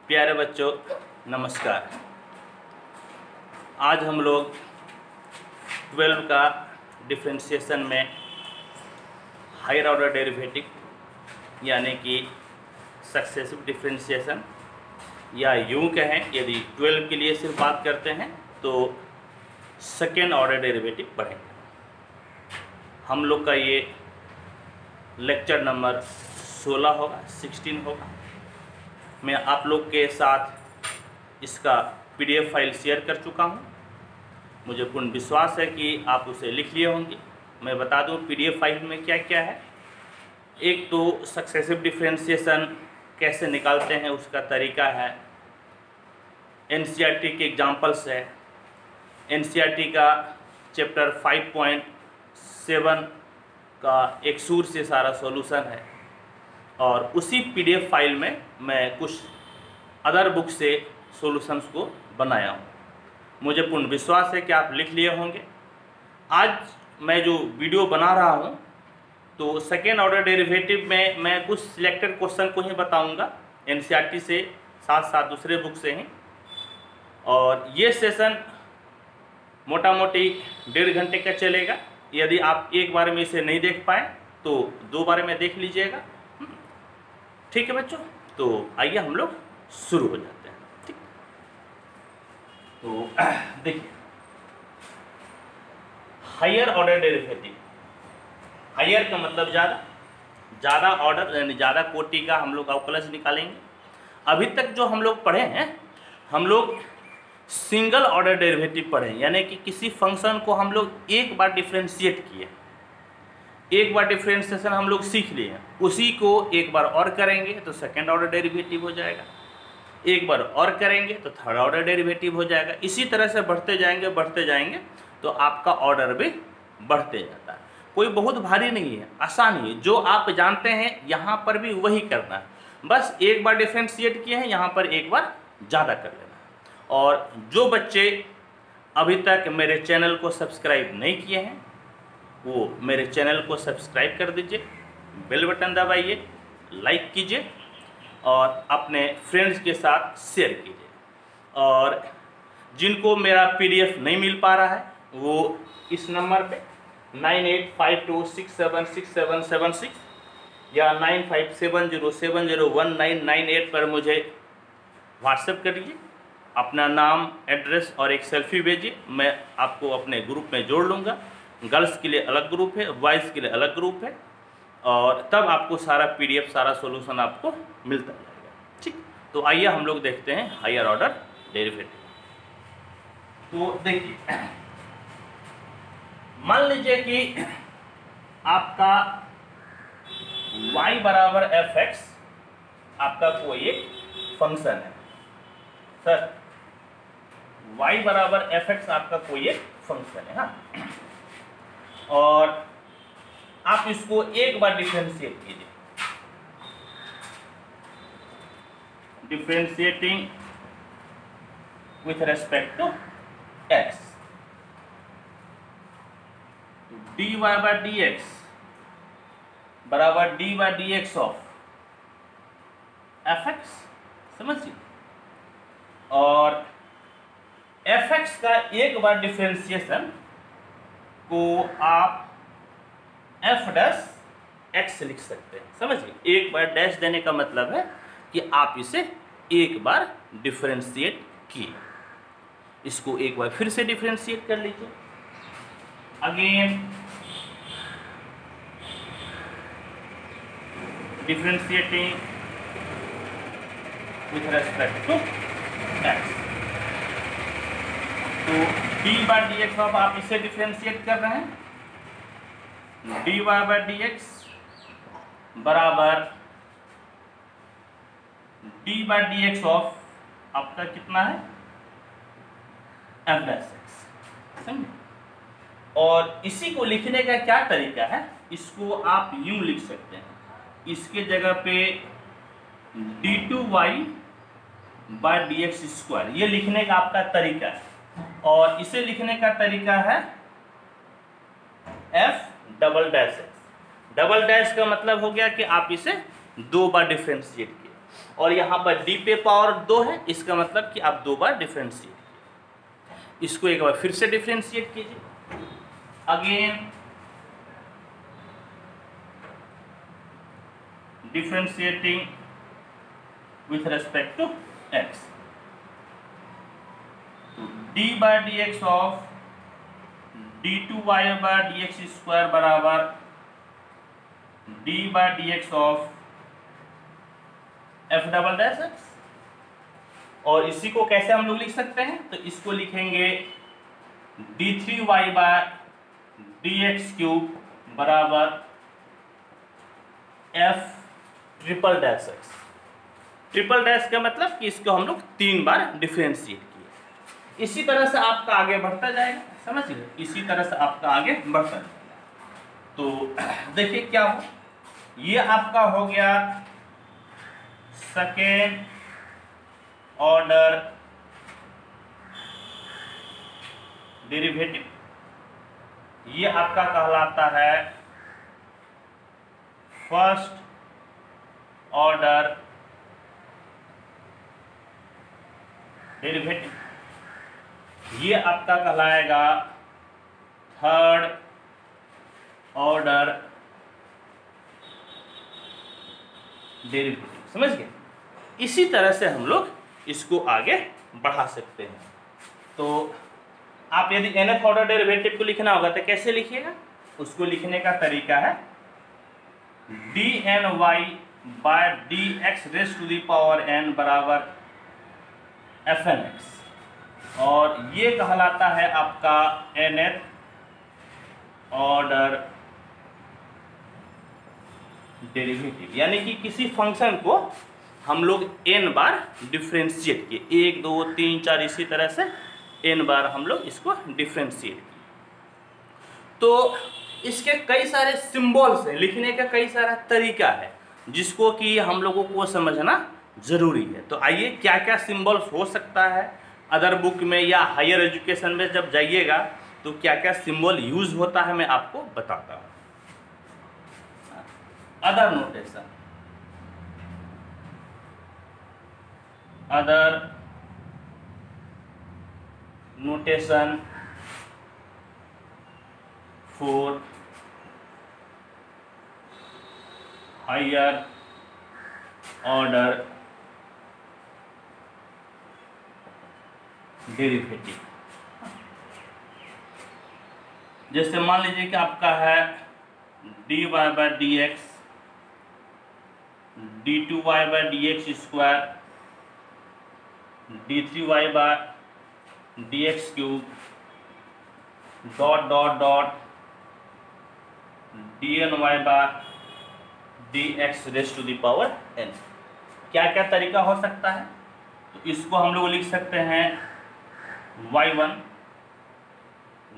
प्यारे बच्चों नमस्कार। आज हम लोग 12 का डिफरेंशिएशन में हायर ऑर्डर डेरिवेटिव यानी कि सक्सेसिव डिफरेंशिएशन या यूं कहें, यदि 12 के लिए सिर्फ बात करते हैं तो सेकेंड ऑर्डर डेरिवेटिव पढ़ेंगे। हम लोग का ये लेक्चर नंबर 16 होगा, 16 होगा। मैं आप लोग के साथ इसका PDF फाइल शेयर कर चुका हूँ। मुझे पूर्ण विश्वास है कि आप उसे लिख लिए होंगे। मैं बता दूँ PDF फाइल में क्या क्या है। एक तो सक्सेसिव डिफरेंशिएशन कैसे निकालते हैं उसका तरीका है, NCERT के एग्जाम्पल्स है, NCERT का चैप्टर 5.7 का एक सूर से सारा सॉल्यूशन है और उसी PDF फाइल में मैं कुछ अदर बुक से सॉल्यूशंस को बनाया हूँ। मुझे पूर्ण विश्वास है कि आप लिख लिए होंगे। आज मैं जो वीडियो बना रहा हूँ तो सेकेंड ऑर्डर डेरिवेटिव में मैं कुछ सिलेक्टेड क्वेश्चन को ही बताऊँगा, NCERT से साथ साथ दूसरे बुक से ही। और ये सेशन मोटा मोटी 1.5 घंटे का चलेगा। यदि आप एक बार में इसे नहीं देख पाए तो 2 बार में देख लीजिएगा। ठीक है बच्चों, तो आइए हम लोग शुरू हो जाते हैं। ठीक, तो देखिए हायर ऑर्डर डेरिवेटिव। हायर का मतलब ज़्यादा ऑर्डर यानी ज़्यादा कोटि का हम लोग अवकलज निकालेंगे। अभी तक जो हम लोग पढ़े हैं, हम लोग सिंगल ऑर्डर डेरिवेटिव पढ़े, यानी कि किसी फंक्शन को हम लोग एक बार डिफरेंशिएट किए, एक बार डिफरेंशिएशन हम लोग सीख लिए हैं, उसी को एक बार और करेंगे तो सेकेंड ऑर्डर डेरिवेटिव हो जाएगा, एक बार और करेंगे तो थर्ड ऑर्डर डेरिवेटिव हो जाएगा। इसी तरह से बढ़ते जाएंगे तो आपका ऑर्डर भी बढ़ते जाता है। कोई बहुत भारी नहीं है, आसान ही है। जो आप जानते हैं यहाँ पर भी वही करना है। बस एक बार डिफरेंशिएट किए हैं, यहाँ पर एक बार ज़्यादा कर लेना है। और जो बच्चे अभी तक मेरे चैनल को सब्सक्राइब नहीं किए हैं वो मेरे चैनल को सब्सक्राइब कर दीजिए, बेल बटन दबाइए, लाइक कीजिए और अपने फ्रेंड्स के साथ शेयर कीजिए। और जिनको मेरा PDF नहीं मिल पा रहा है वो इस नंबर पे 9852676776 या 9570701998 पर मुझे व्हाट्सएप करिए, अपना नाम, एड्रेस और एक सेल्फी भेजिए। मैं आपको अपने ग्रुप में जोड़ लूँगा। गर्ल्स के लिए अलग ग्रुप है, बॉयज़ के लिए अलग ग्रुप है, और तब आपको सारा PDF, सारा सॉल्यूशन आपको मिलता जाएगा। ठीक, तो आइए हम लोग देखते हैं हायर ऑर्डर डेरिवेटिव। तो देखिए, मान लीजिए कि आपका y बराबर fx आपका कोई एक फंक्शन है। सर, y बराबर fx आपका कोई एक फंक्शन है, हाँ। और आप इसको एक बार डिफरेंशिएट कीजिए, differentiating with respect to x, dy by dx बराबर dy by dx of fx, समझिए। और fx का एक बार डिफरेंशिएशन को आप f डैश x लिख सकते हैं, समझिए। एक बार डैश देने का मतलब है कि आप इसे एक बार डिफरेंशिएट किए। इसको एक बार फिर से डिफरेंशिएट कर लीजिए। Again differentiating with respect to x, तो dy बाय dx अब आप इसे डिफरेंशिएट कर रहे हैं, dy बाय dx बराबर dy बाय dx ऑफ आपका कितना है, f डैश x, समझे। और इसी को लिखने का क्या तरीका है, इसको आप यूं लिख सकते हैं, इसके जगह पे d2y बाय dx स्क्वायर, ये लिखने का आपका तरीका है। और इसे लिखने का तरीका है f double dash x। Double dash का मतलब हो गया कि आप इसे 2 बार डिफरेंशिएट किए। और यहाँ पर d पे पावर 2 है, इसका मतलब कि आप 2 बार डिफ्रेंशिएट कीजिए। इसको एक बार फिर से डिफ्रेंशिएट कीजिए। Again differentiating with respect to x, d by D x of d2y by D x square बराबर d by D x of f double dash x। और इसी को कैसे हम लोग लिख सकते हैं, तो इसको लिखेंगे d3y by D x cube बराबर f triple dash x। Triple dash का मतलब कि इसको हम लोग 3 बार डिफरेंशिएट किए। इसी तरह से आपका आगे बढ़ता जाएगा, समझ गए, इसी तरह से आपका आगे बढ़ता जाएगा। तो देखिए क्या हो, ये आपका हो गया सेकेंड ऑर्डर डेरिवेटिव, ये आपका कहलाता है फर्स्ट ऑर्डर डेरिवेटिव, ये आपका कहलाएगा थर्ड ऑर्डर डेरिवेटिव। समझ गए, इसी तरह से हम लोग इसको आगे बढ़ा सकते हैं। तो आप यदि nth ऑर्डर डेरिवेटिव को लिखना होगा तो कैसे लिखिएगा, उसको लिखने का तरीका है dny by dx raise to the power n बराबर fnx, और ये कहलाता है आपका nth ऑर्डर डेरिवेटिव। यानी कि किसी फंक्शन को हम लोग n बार डिफ्रेंशिएट किए, 1 2 3 4 इसी तरह से n बार हम लोग इसको डिफ्रेंशिएट किए। तो इसके कई सारे सिंबल्स हैं, लिखने का कई सारा तरीका है जिसको कि हम लोगों को समझना जरूरी है। तो आइए क्या क्या सिंबल्स हो सकता है, अदर बुक में या हायर एजुकेशन में जब जाइएगा तो क्या क्या सिंबल यूज होता है मैं आपको बताता हूँ। Other notation, other notation for higher order derivative. जैसे मान लीजिए कि आपका है dy by D x, d2y by D x square, d3y by D x cube, dot dot dot dny by D x raise to the power n। क्या क्या तरीका हो सकता है, तो इसको हम लोग लिख सकते हैं y1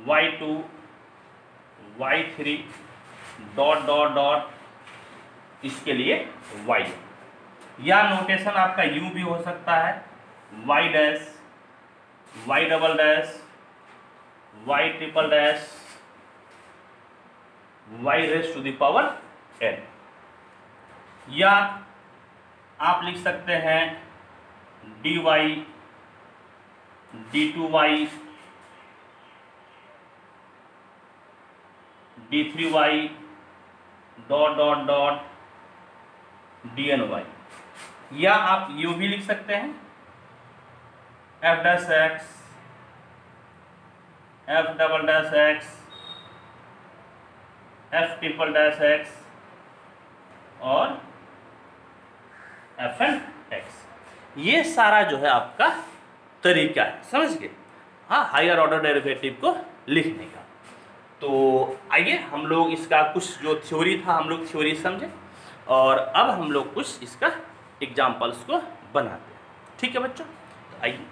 y2 y3 dot dot dot इसके लिए y, या नोटेशन आपका u भी हो सकता है y dash, y double dash, y triple dash, y raise to the power n, या आप लिख सकते हैं dy d2y d3y डॉट डॉट डॉट dny, या आप यू भी लिख सकते हैं f dash x, f double dash x, f triple dash x और fn x। ये सारा जो है आपका तरीका है, समझ गए, हाँ, हायर ऑर्डर डेरिवेटिव को लिखने का। तो आइए हम लोग इसका कुछ जो थ्योरी था हम लोग थ्योरी समझे, और अब हम लोग कुछ इसका एग्जाम्पल्स को बनाते हैं। ठीक है बच्चों, तो आइए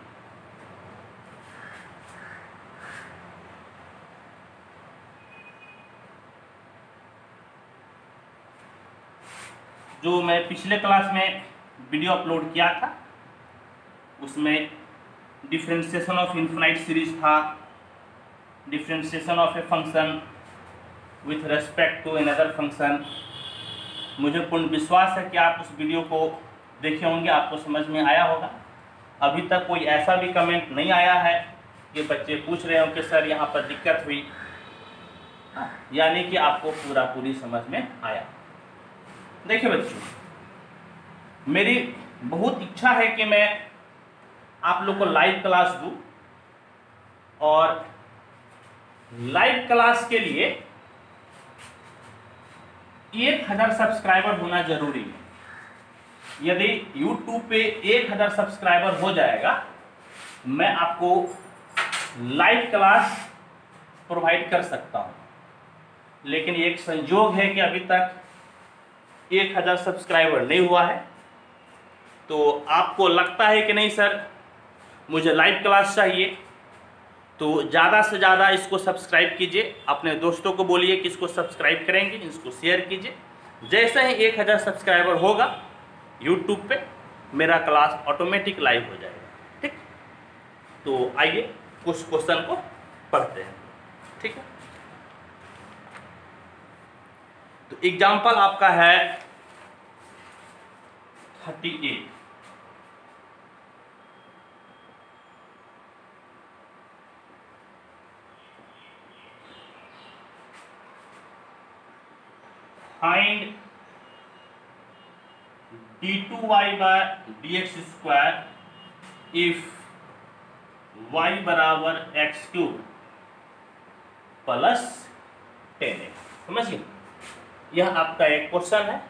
जो मैं पिछले क्लास में वीडियो अपलोड किया था उसमें डिफरेंशिएशन ऑफ इनफिनाइट सीरीज था, differentiation of a function with respect to another function. मुझे पूर्ण विश्वास है कि आप उस वीडियो को देखे होंगे, आपको समझ में आया होगा। अभी तक कोई ऐसा भी कमेंट नहीं आया है कि बच्चे पूछ रहे हो कि सर यहाँ पर दिक्कत हुई, यानी कि आपको पूरी समझ में आया। देखिए बच्चों, मेरी बहुत इच्छा है कि मैं आप लोग को लाइव क्लास दूं, और लाइव क्लास के लिए 1000 सब्सक्राइबर होना जरूरी है। यदि YouTube पे 1000 सब्सक्राइबर हो जाएगा, मैं आपको लाइव क्लास प्रोवाइड कर सकता हूं। लेकिन एक संयोग है कि अभी तक 1000 सब्सक्राइबर नहीं हुआ है। तो आपको लगता है कि नहीं सर मुझे लाइव क्लास चाहिए, तो ज़्यादा से ज़्यादा इसको सब्सक्राइब कीजिए, अपने दोस्तों को बोलिए कि इसको सब्सक्राइब करेंगे, इसको शेयर कीजिए। जैसे ही 1000 सब्सक्राइबर होगा YouTube पे, मेरा क्लास ऑटोमेटिक लाइव हो जाएगा। ठीक, तो आइए कुछ क्वेश्चन को पढ़ते हैं। ठीक है, तो एग्जाम्पल आपका है 38। Find d2y by dx square if y बराबर एक्स क्यूब प्लस 10x। समझिए, यह आपका एक क्वेश्चन है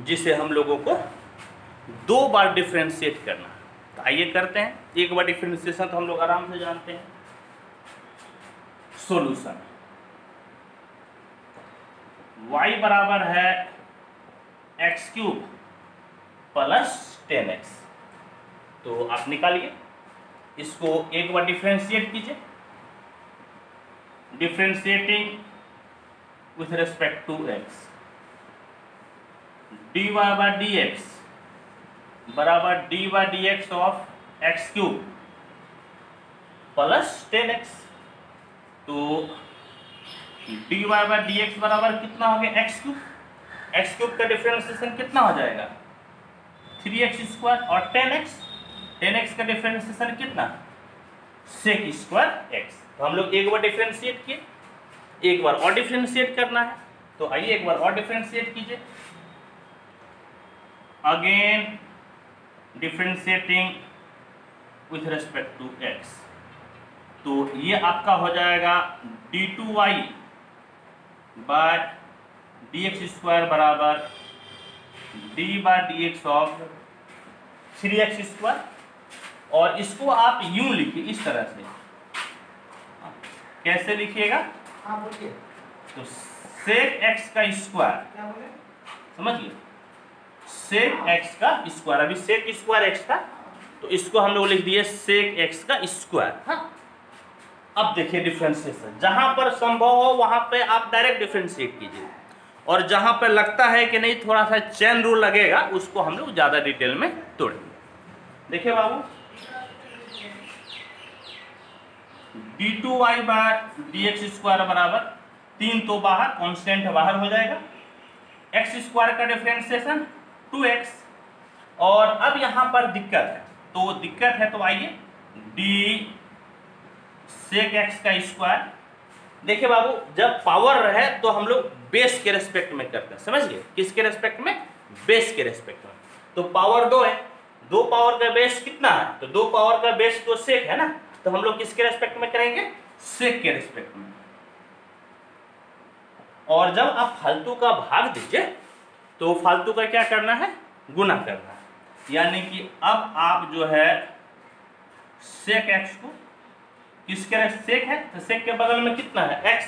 जिसे हम लोगों को 2 बार डिफरेंशिएट करना है। तो आइए करते हैं। एक बार डिफरेंशिएशन तो हम लोग आराम से जानते हैं। सॉल्यूशन y बराबर है एक्स क्यूब प्लस 10x। तो आप निकालिए, इसको एक बार डिफरेंशिएट कीजिए। Differentiating with respect to x, dy by dx बराबर dy by dx of x cube plus 10x। तो dy बाय dx बराबर कितना हो गया, एक्स क्यूब। एक्स क्यूब का डिफरेंशिएशन कितना हो जाएगा, 3x स्क्वायर, और 10x का डिफरेंशिएशन कितना, sec स्क्वायर x। तो हम लोग एक बार डिफरेंशिएट किए, एक बार और डिफरेंशिएट करना है। तो आइए एक बार और डिफरेंशिएट कीजिए। Again differentiating with respect to x, तो ये आपका हो जाएगा d2y बाय dx स्क्वायर बराबर d by dx of 3x square. और इसको आप यूं लिखिए, इस तरह से। कैसे लिखिएगा, तो sec x का स्क्वायर, समझिए, sec x का स्क्वायर। अभी sec स्क्वायर x था, तो इसको हम लोग लिख दिए sec x का स्क्वायर। हाँ, अब देखिए डिफरेंशिएशन, जहां पर संभव हो वहां पे आप डायरेक्ट डिफरेंशिएट कीजिए, और जहां पर लगता है कि नहीं थोड़ा सा चेन रूल लगेगा, उसको हम लोग ज्यादा डिटेल में तोड़ेंगे। देखिए बाबू, d2y बाय dx स्क्वायर बराबर 3 तो बाहर, कांस्टेंट बाहर हो जाएगा, x स्क्वायर का डिफरेंशिएशन 2x। और अब यहां पर दिक्कत है, तो दिक्कत है तो आइए d sec x का स्क्वायर। देखिए बाबू, जब पावर रहे तो हम लोग बेस के रेस्पेक्ट में करते हैं, समझिए, किसके रेस्पेक्ट में, बेस के रेस्पेक्ट में। तो पावर 2 है, 2 पावर का बेस कितना है, तो 2 पावर का बेस तो सेक है ना, तो हम लोग किसके रेस्पेक्ट में करेंगे, सेक के रेस्पेक्ट में। और जब आप फालतू का भाग दीजिए तो फालतू का क्या करना है, गुना करना है। यानी कि अब आप जो है सेक एक्स को किसके, सेक है तो सेक के बगल में कितना है, एक्स,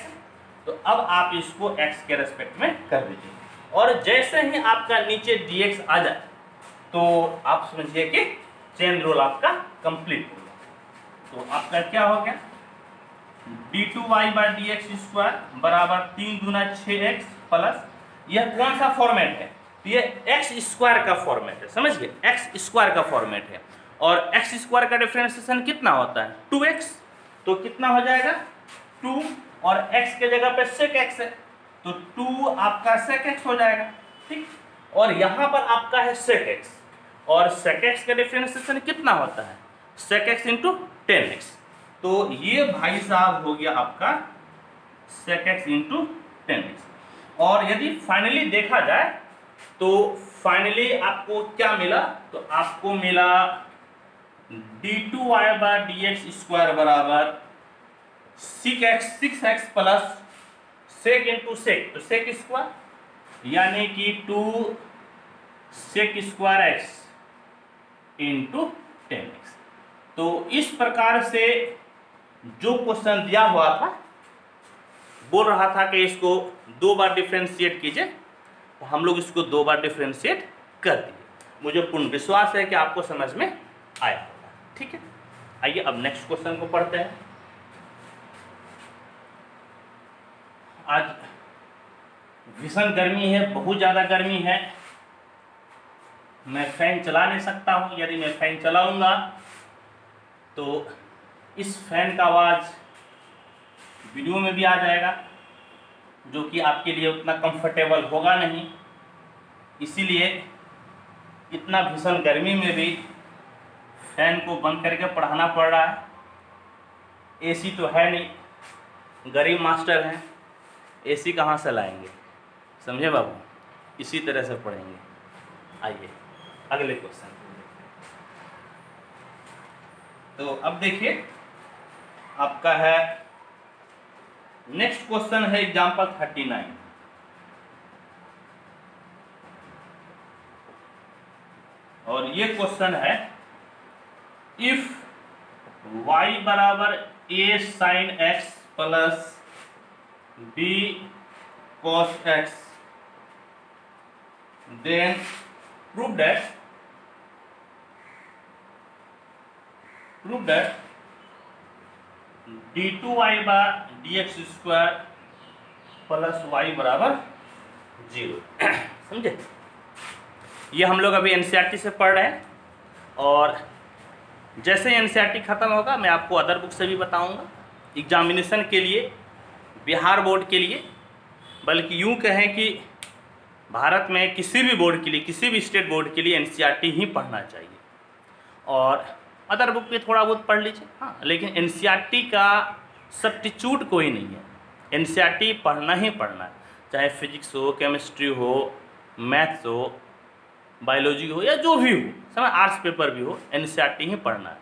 तो अब आप इसको एक्स के रेस्पेक्ट में कर दीजिए। और जैसे ही आपका नीचे dx आ जाए तो आप समझिए कि चेन रूल आपका कंप्लीट हो गया। तो आपका क्या हो गया, d2y बाई dx स्क्वायर बराबर 3 दूना 6x प्लस, यह कौन सा फॉर्मेट है, ये एक्स स्क्वायर का फॉर्मेट है, समझिए, एक्स स्क्वायर का फॉर्मेट है। और एक्स स्क्वायर का डिफरेंशिएशन कितना होता है, 2x, तो कितना हो जाएगा 2, और x के जगह पे sec x है, तो 2 आपका sec x हो जाएगा। ठीक, और यहां पर आपका है sec x, और sec x का डिफरेंशिएशन कितना होता है, sec x इंटू 10x। तो ये भाई साहब हो गया आपका sec x इंटू 10x। और यदि फाइनली देखा जाए तो फाइनली आपको क्या मिला, तो आपको मिला d2y/dx² बराबर 6x plus sec into sec, तो sec स्क्वायर यानी कि 2 sec² x इंटू 10x। तो इस प्रकार से जो क्वेश्चन दिया हुआ था, बोल रहा था कि इसको 2 बार डिफरेंशिएट कीजिए, तो हम लोग इसको 2 बार डिफरेंशिएट कर दिए। मुझे पूर्ण विश्वास है कि आपको समझ में आया होगा। ठीक है, आइए अब नेक्स्ट क्वेश्चन को पढ़ते हैं। आज भीषण गर्मी है, बहुत ज़्यादा गर्मी है, मैं फैन चला नहीं सकता हूँ। यदि मैं फैन चलाऊंगा तो इस फैन का आवाज़ वीडियो में भी आ जाएगा, जो कि आपके लिए उतना कंफर्टेबल होगा नहीं। इसीलिए इतना भीषण गर्मी में भी फैन को बंद करके पढ़ाना पड़ रहा है। एसी तो है नहीं, गरीब मास्टर हैं, एसी कहाँ से लाएंगे, समझे बाबू, इसी तरह से पढ़ेंगे। आइए अगले क्वेश्चन। तो अब देखिए आपका है नेक्स्ट क्वेश्चन है एग्जाम्पल 39। और ये क्वेश्चन है इफ y बराबर a sin x plus b cos x then prove that d2y/dx² plus y बराबर 0। समझे, ये हम लोग अभी एनसीईआरटी से पढ़ रहे हैं, और जैसे एनसीईआरटी ख़त्म होगा मैं आपको अदर बुक से भी बताऊंगा। एग्जामिनेशन के लिए, बिहार बोर्ड के लिए, बल्कि यूँ कहें कि भारत में किसी भी बोर्ड के लिए, किसी भी स्टेट बोर्ड के लिए एनसीईआरटी ही पढ़ना चाहिए। और अदर बुक पे थोड़ा बहुत पढ़ लीजिए, हाँ, लेकिन एनसीईआरटी का सब्स्टिट्यूट कोई नहीं है। एनसीईआरटी पढ़ना ही पढ़ना है, चाहे फिजिक्स हो, केमिस्ट्री हो, मैथ्स हो, बायोलॉजी हो, या जो भी हो, समझ, आर्ट्स पेपर भी हो, एनसीईआरटी ही पढ़ना है।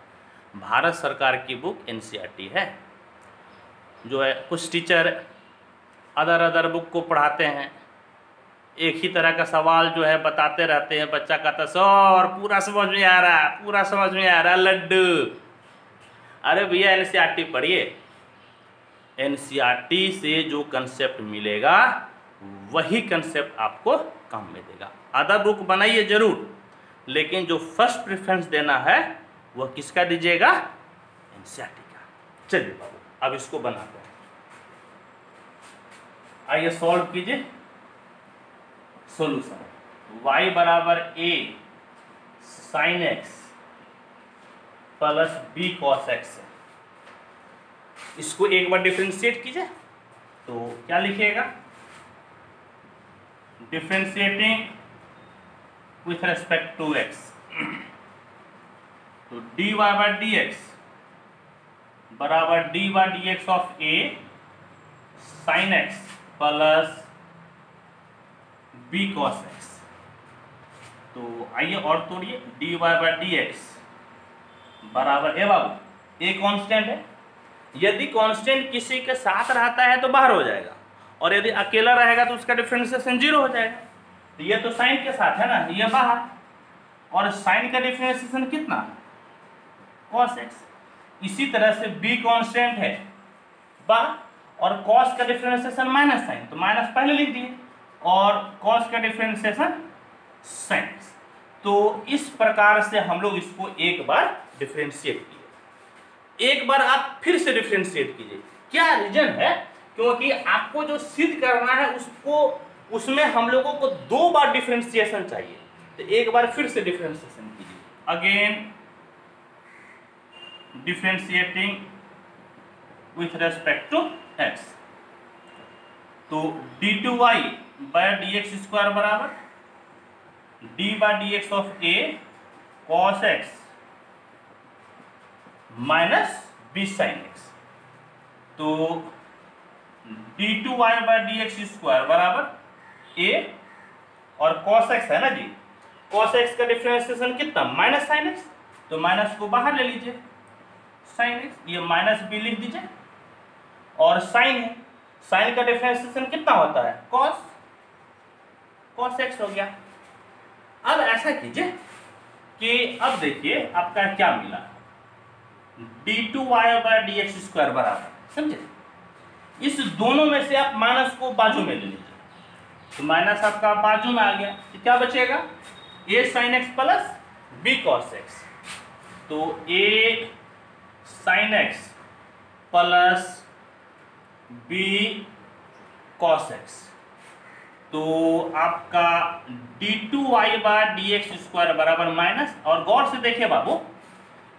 भारत सरकार की बुक एनसीईआरटी है। जो है कुछ टीचर अदर बुक को पढ़ाते हैं, एक ही तरह का सवाल जो है बताते रहते हैं, बच्चा कहता सर पूरा समझ में आ रहा है, पूरा समझ में आ रहा है लड्डू। अरे भैया एनसीईआरटी पढ़िए, एनसीईआरटी से जो कंसेप्ट मिलेगा वही कंसेप्ट आपको काम में देगा। अदर बुक बनाइए जरूर, लेकिन जो फर्स्ट प्रेफरेंस देना है वह किसका दीजिएगा, एनसीईआरटी का। चलिए बाबू अब इसको बनाते हैं, आइए सॉल्व कीजिए। सोल्यूशन y बराबर a sin x plus b cos x है। इसको एक बार डिफरेंशिएट कीजिए, तो क्या लिखिएगा, differentiating with respect to x, तो dy/dx बराबर dy/dx of a sin x plus b cos x। तो आइए और तोड़िए, dy/dx बराबर, ए बाबू ए कांस्टेंट है, यदि कांस्टेंट किसी के साथ रहता है तो बाहर हो जाएगा, और यदि अकेला रहेगा तो उसका डिफरेंशिएशन 0 हो जाएगा। तो ये तो साइन के साथ है ना, ये बाहर, और साइन का डिफरेंशिएशन कितना, cos x। इसी तरह से b कांस्टेंट है बाहर, और cos का डिफरेंशिएशन माइनस साइन, तो माइनस पहले लिख दिए, और cos का डिफरेंशिएशन साइन। तो इस प्रकार से हम लोग इसको एक बार डिफरेंशिएट किए, एक बार आप फिर से डिफरेंशिएट कीजिए। क्या रीजन है, क्योंकि आपको जो सिद्ध करना है उसको, उसमें हम लोगों को 2 बार डिफरेंशिएशन चाहिए। तो एक बार फिर से डिफरेंशिएशन कीजिए, again differentiating with respect to x। तो d2y/dx² बराबर d/dx of a cos x minus b sin x। तो d2y बाय dx स्क्वायर बराबर a, और cos x है ना जी, cos x का डिफरेंशिएशन कितना, माइनस sin x, तो माइनस को बाहर ले लीजिए, sin x, ये माइनस b लिख दीजिए, और sin है, sin का डिफरेंशिएशन कितना होता है, cos x हो गया। अब ऐसा कीजिए कि अब देखिए आपका क्या मिला, d2y बाय dx स्क्वायर बराबर, समझे, इस दोनों में से आप माइनस को बाजू में ले लीजिए, तो माइनस आपका बाजू में आ गया, तो क्या बचेगा, a sin x plus b cos x, तो a sin x plus b cos x, तो आपका d2y बाय dx स्क्वायर बराबर माइनस, और गौर से देखिए बाबू,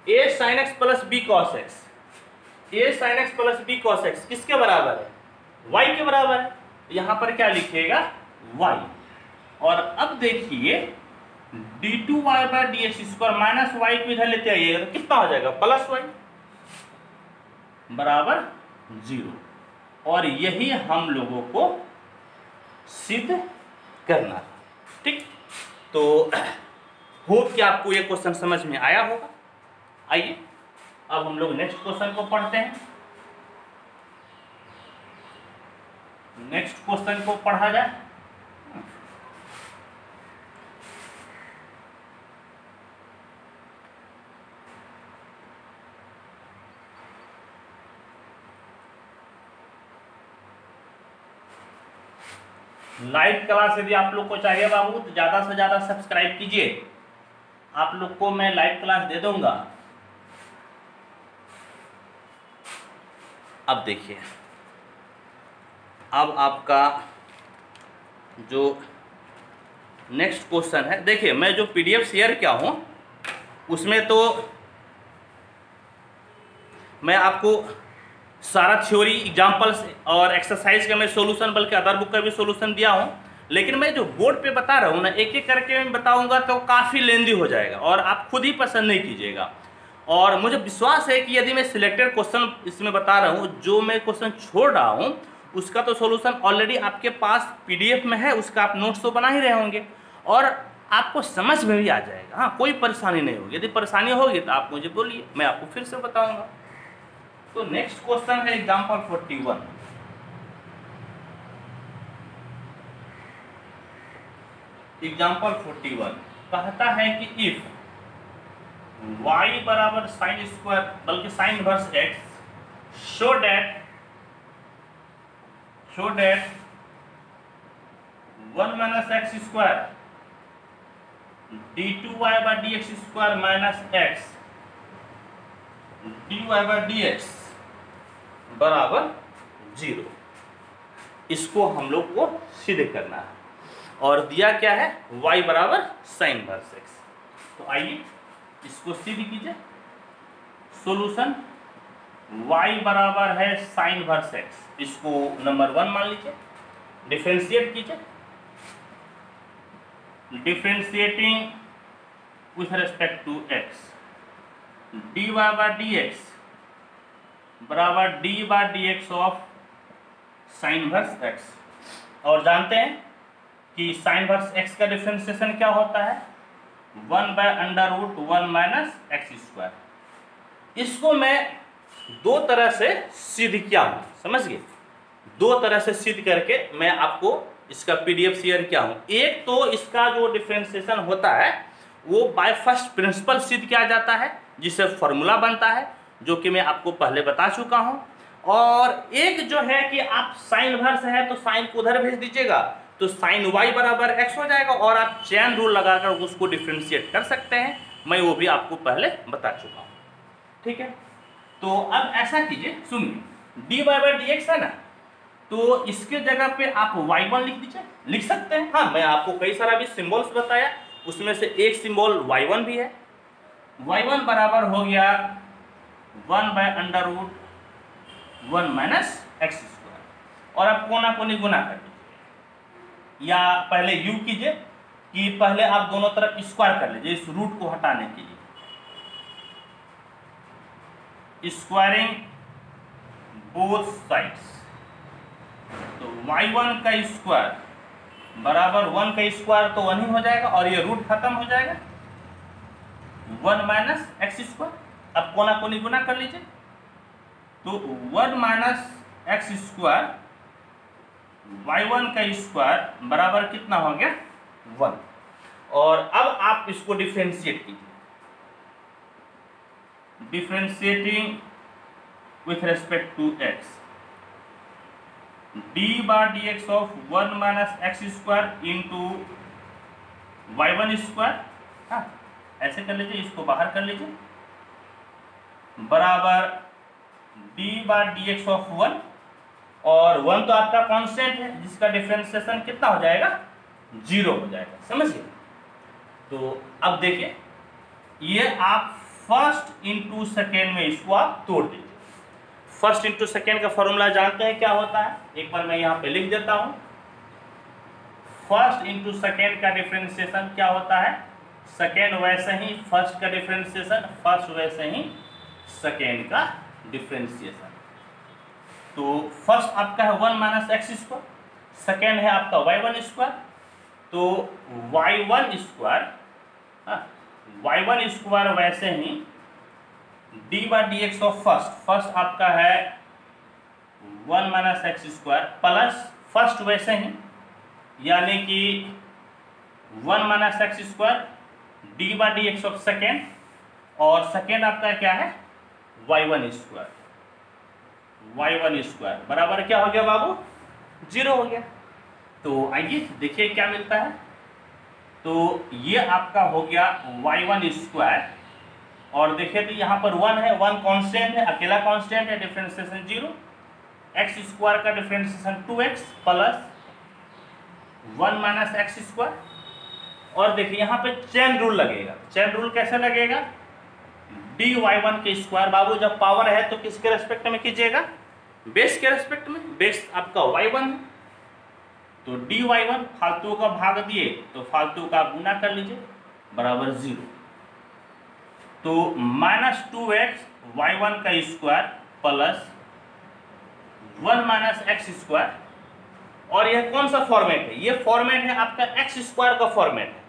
a sin x plus b cos x, a sin x plus b cos x किसके बराबर है, y के बराबर है, यहां पर क्या लिखिएगा, y, और अब देखिए d2y by dx square minus y को इधर लेते आइएगा तो कितना हो जाएगा, प्लस y बराबर 0, और यही हम लोगों को सिद्ध करना था, ठीक। तो होप कि आपको ये क्वेश्चन समझ में आया होगा। आइए अब हम लोग नेक्स्ट क्वेश्चन को पढ़ते हैं। नेक्स्ट क्वेश्चन को पढ़ा जाए। लाइव क्लास यदि आप लोग को चाहिए बाबू तो ज़्यादा से ज़्यादा सब्सक्राइब कीजिए, आप लोग को मैं लाइव क्लास दे दूंगा। अब देखिए, अब आपका जो नेक्स्ट क्वेश्चन है, देखिए मैं जो पीडीएफ शेयर किया हूँ उसमें तो मैं आपको सारा थ्योरी एग्जाम्पल्स और एक्सरसाइज का मैं सॉल्यूशन, बल्कि अदर बुक का भी सॉल्यूशन दिया हूँ, लेकिन मैं जो बोर्ड पे बता रहा हूँ ना, एक एक करके मैं बताऊँगा तो काफ़ी लेंदी हो जाएगा और आप खुद ही पसंद नहीं कीजिएगा। और मुझे विश्वास है कि यदि मैं सिलेक्टेड क्वेश्चन इसमें बता रहा हूँ, जो मैं क्वेश्चन छोड़ रहा हूँ उसका तो सॉल्यूशन ऑलरेडी आपके पास पीडीएफ में है, उसका आप नोट्स तो बना ही रहे होंगे और आपको समझ में भी आ जाएगा। हाँ, कोई परेशानी नहीं होगी। यदि परेशानी होगी तो आप मुझे बोलिए, मैं आपको फिर से बताऊंगा। तो नेक्स्ट क्वेश्चन है एग्जाम्पल 41। एग्जाम्पल 41 कहता है कि इफ y बराबर साइन स्क्वायर, बल्कि sine inverse x, show that 1 minus x square d2y by dx square minus x dy by dx बराबर 0। इसको हम लोग को सिद्ध करना है और दिया क्या है, y बराबर साइन इनवर्स x। तो आइए इसको सिद्ध कीजिए। सॉल्यूशन y बराबर है साइन इनवर्स x, इसको नंबर 1 मान लीजिए। डिफरेंशिएट कीजिए, differentiating with respect to x, dy by dx बराबर d by dx of sine inverse x। और जानते हैं कि साइन इनवर्स x का डिफरेंशिएशन क्या होता है, 1 by under root 1 minus x square. इसको मैं दो तरह से सिद्ध किया हूँ, समझ गए। दो तरह से सिद्ध करके मैं आपको इसका पीडीएफ शेयर किया हूँ। एक तो इसका जो डिफरेंशिएशन होता है वो बाय फर्स्ट प्रिंसिपल सिद्ध किया जाता है, जिससे फॉर्मूला बनता है, जो कि मैं आपको पहले बता चुका हूँ। और एक जो है कि आप साइन इनवर्स है तो साइन को उधर भेज दीजिएगा तो साइन y बराबर x हो जाएगा और आप चेन रूल लगाकर उसको डिफरेंशिएट कर सकते हैं। मैं वो भी आपको पहले बता चुका हूँ, ठीक है। तो अब ऐसा कीजिए, सुनिए, dy बाय dx है ना, तो इसके जगह पे आप y1 लिख दीजिए, लिख सकते हैं। हाँ, मैं आपको कई सारा भी सिंबल्स बताया, उसमें से एक सिंबल y1 भी है। y1 बराबर हो गया 1 by under root 1 minus x square, और आप कोना कोनी गुना कर दीजिए, या पहले u कीजिए कि पहले आप दोनों तरफ स्क्वायर कर लीजिए इस रूट को हटाने के लिए। स्क्वायरिंग बोथ साइड्स, तो y1 का स्क्वायर बराबर 1 का स्क्वायर तो 1 ही हो जाएगा और ये रूट खत्म हो जाएगा 1 माइनस एक्स स्क्वायर। अब कोना कोनी गुना कर लीजिए, तो 1 माइनस एक्स स्क्वायर y1 का स्क्वायर बराबर कितना हो गया 1। और अब आप इसको डिफरेंशिएट कीजिए, differentiating with respect to x, d by d x of 1 minus x square into y1 square. हाँ, ऐसे कर लीजिए, इसको बाहर कर लीजिए, बराबर d by d x of 1, और 1 तो आपका कांस्टेंट है जिसका डिफरेंशिएशन कितना हो जाएगा 0 हो जाएगा, समझिए। तो अब देखिए, ये आप फर्स्ट इंटू सेकेंड में इसको आप तोड़ दीजिए। फर्स्ट इंटू सेकेंड का फॉर्मूला जानते हैं क्या होता है, एक बार मैं यहाँ पे लिख देता हूँ। फर्स्ट इंटू सेकेंड का डिफरेंशिएशन क्या होता है, सेकेंड वैसे ही फर्स्ट का डिफरेंशिएशन, फर्स्ट वैसे ही सेकेंड का डिफरेंशिएशन। तो फर्स्ट आपका है 1 माइनस एक्स स्क्वायर, सेकेंड है आपका y1 स्क्वायर, तो y1 स्क्वायर वैसे ही d by d x of first आपका है 1 minus x square plus first वैसे ही, यानी कि 1 minus x square d by d x of second, और सेकेंड आपका क्या है y1 स्क्वायर बराबर क्या हो गया बाबू 0 हो गया। तो आइए देखिए क्या मिलता है, तो ये आपका हो गया y1 स्क्वायर, और देखिए तो यहाँ पर 1 है, 1 कांस्टेंट है, अकेला कांस्टेंट है, डिफरेंशिएशन 0, एक्स स्क्वायर का differentiation 2x plus 1 minus x square. और देखिए यहाँ पे चेन रूल लगेगा। चेन रूल कैसे लगेगा, डी y1 के स्क्वायर, बाबू जब पावर है तो किसके रेस्पेक्ट में कीजिएगा, बेस के रेस्पेक्ट में, बेस आपका y1 है, तो डी y1 फालतू का भाग दिए तो फालतू का गुना कर लीजिए बराबर 0, तो माइनस 2x y1 का square plus 1 minus x square. और यह कौन सा फॉर्मेट है, ये फॉर्मेट है आपका एक्स स्क्वायर का फॉर्मेट है,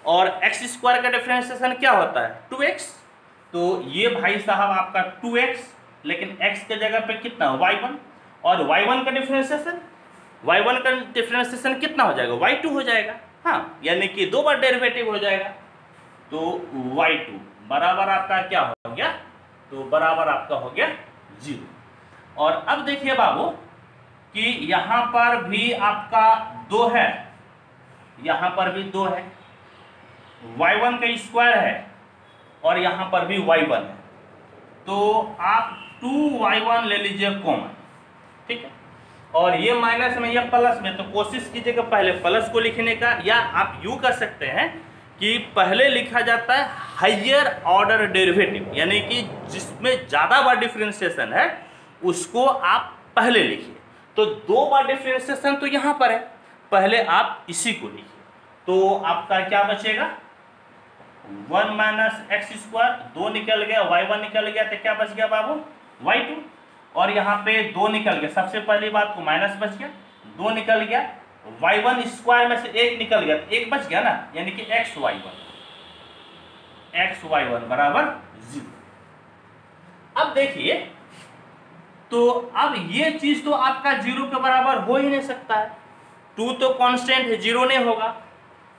और एक्स स्क्वायर का डिफरेंशिएशन क्या होता है 2x, तो ये भाई साहब आपका 2x, लेकिन x के जगह पे कितना y1, और y1 का डिफरेंशिएशन कितना हो जाएगा y2 हो जाएगा। हाँ, यानी कि 2 बार डेरिवेटिव हो जाएगा, तो y2 बराबर आपका क्या हो गया, तो बराबर आपका हो गया 0। और अब देखिए बाबू कि यहाँ पर भी आपका 2 है, यहाँ पर भी 2 है, y1 का स्क्वायर है, और यहाँ पर भी y1 है, तो आप 2y1 ले लीजिए कॉमन, ठीक है, और ये माइनस में ये प्लस में, तो कोशिश कीजिएगा पहले प्लस को लिखने का, या आप यूँ कर सकते हैं कि पहले लिखा जाता है हायर ऑर्डर डेरिवेटिव, यानी कि जिसमें ज़्यादा बार डिफरेंशिएशन है उसको आप पहले लिखिए। तो 2 बार डिफरेंशिएशन तो यहाँ पर है, पहले आप इसी को लिखिए, तो आपका क्या बचेगा 1 माइनस एक्स स्क्वायर, 2 निकल गया, y1 निकल गया, तो क्या बच गया बाबू y2, और यहाँ पे 2 निकल गया, सबसे पहली बात को माइनस बच गया, 2 निकल गया, y1 स्क्वायर में से 1 निकल गया, तो 1 बच गया ना, यानी कि x y1 बराबर 0। अब देखिए, तो अब ये चीज तो आपका 0 के बराबर हो ही नहीं सकता है, 2 तो कांस्टेंट है, 0 नहीं होगा,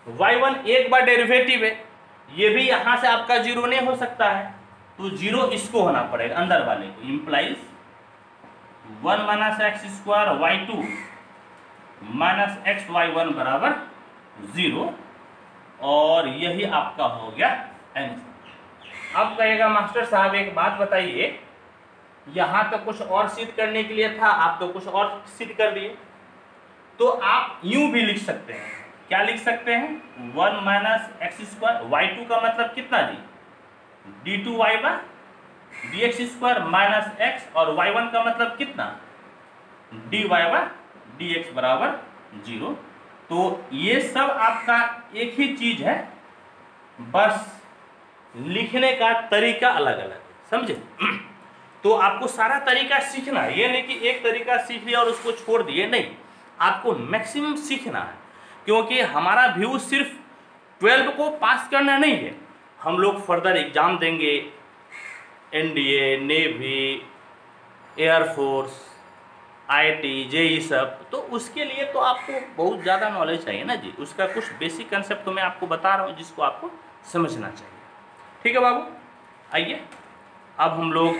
y1 एक बार डेरिवेटिव है, ये भी यहाँ से आपका 0 नहीं हो सकता है, तो 0 इसको होना पड़ेगा अंदर वाले को, implies 1 minus x square y2 minus x y1 बराबर 0, और यही आपका हो गया आंसर। अब कहेगा मास्टर साहब एक बात बताइए, यहाँ तो कुछ और सिद्ध करने के लिए था, आप तो कुछ और सिद्ध कर दिए, तो आप यूं भी लिख सकते हैं, क्या लिख सकते हैं 1 माइनस एक्स स्क्वायर, y2 का मतलब कितना जी d2y by dx square minus x, और y1 का मतलब कितना dy बाय dx बराबर 0। तो ये सब आपका एक ही चीज है, बस लिखने का तरीका अलग अलग है, समझे। तो आपको सारा तरीका सीखना है, ये नहीं कि एक तरीका सीख लिया और उसको छोड़ दिए, नहीं, आपको मैक्सिमम सीखना है। क्योंकि हमारा व्यू सिर्फ 12 को पास करना नहीं है, हम लोग फर्दर एग्जाम देंगे, NDA, navy, air force, IT, JEE सब, तो उसके लिए तो आपको बहुत ज़्यादा नॉलेज चाहिए ना जी। उसका कुछ बेसिक कंसेप्ट तो मैं आपको बता रहा हूँ जिसको आपको समझना चाहिए। ठीक है बाबू, आइए अब हम लोग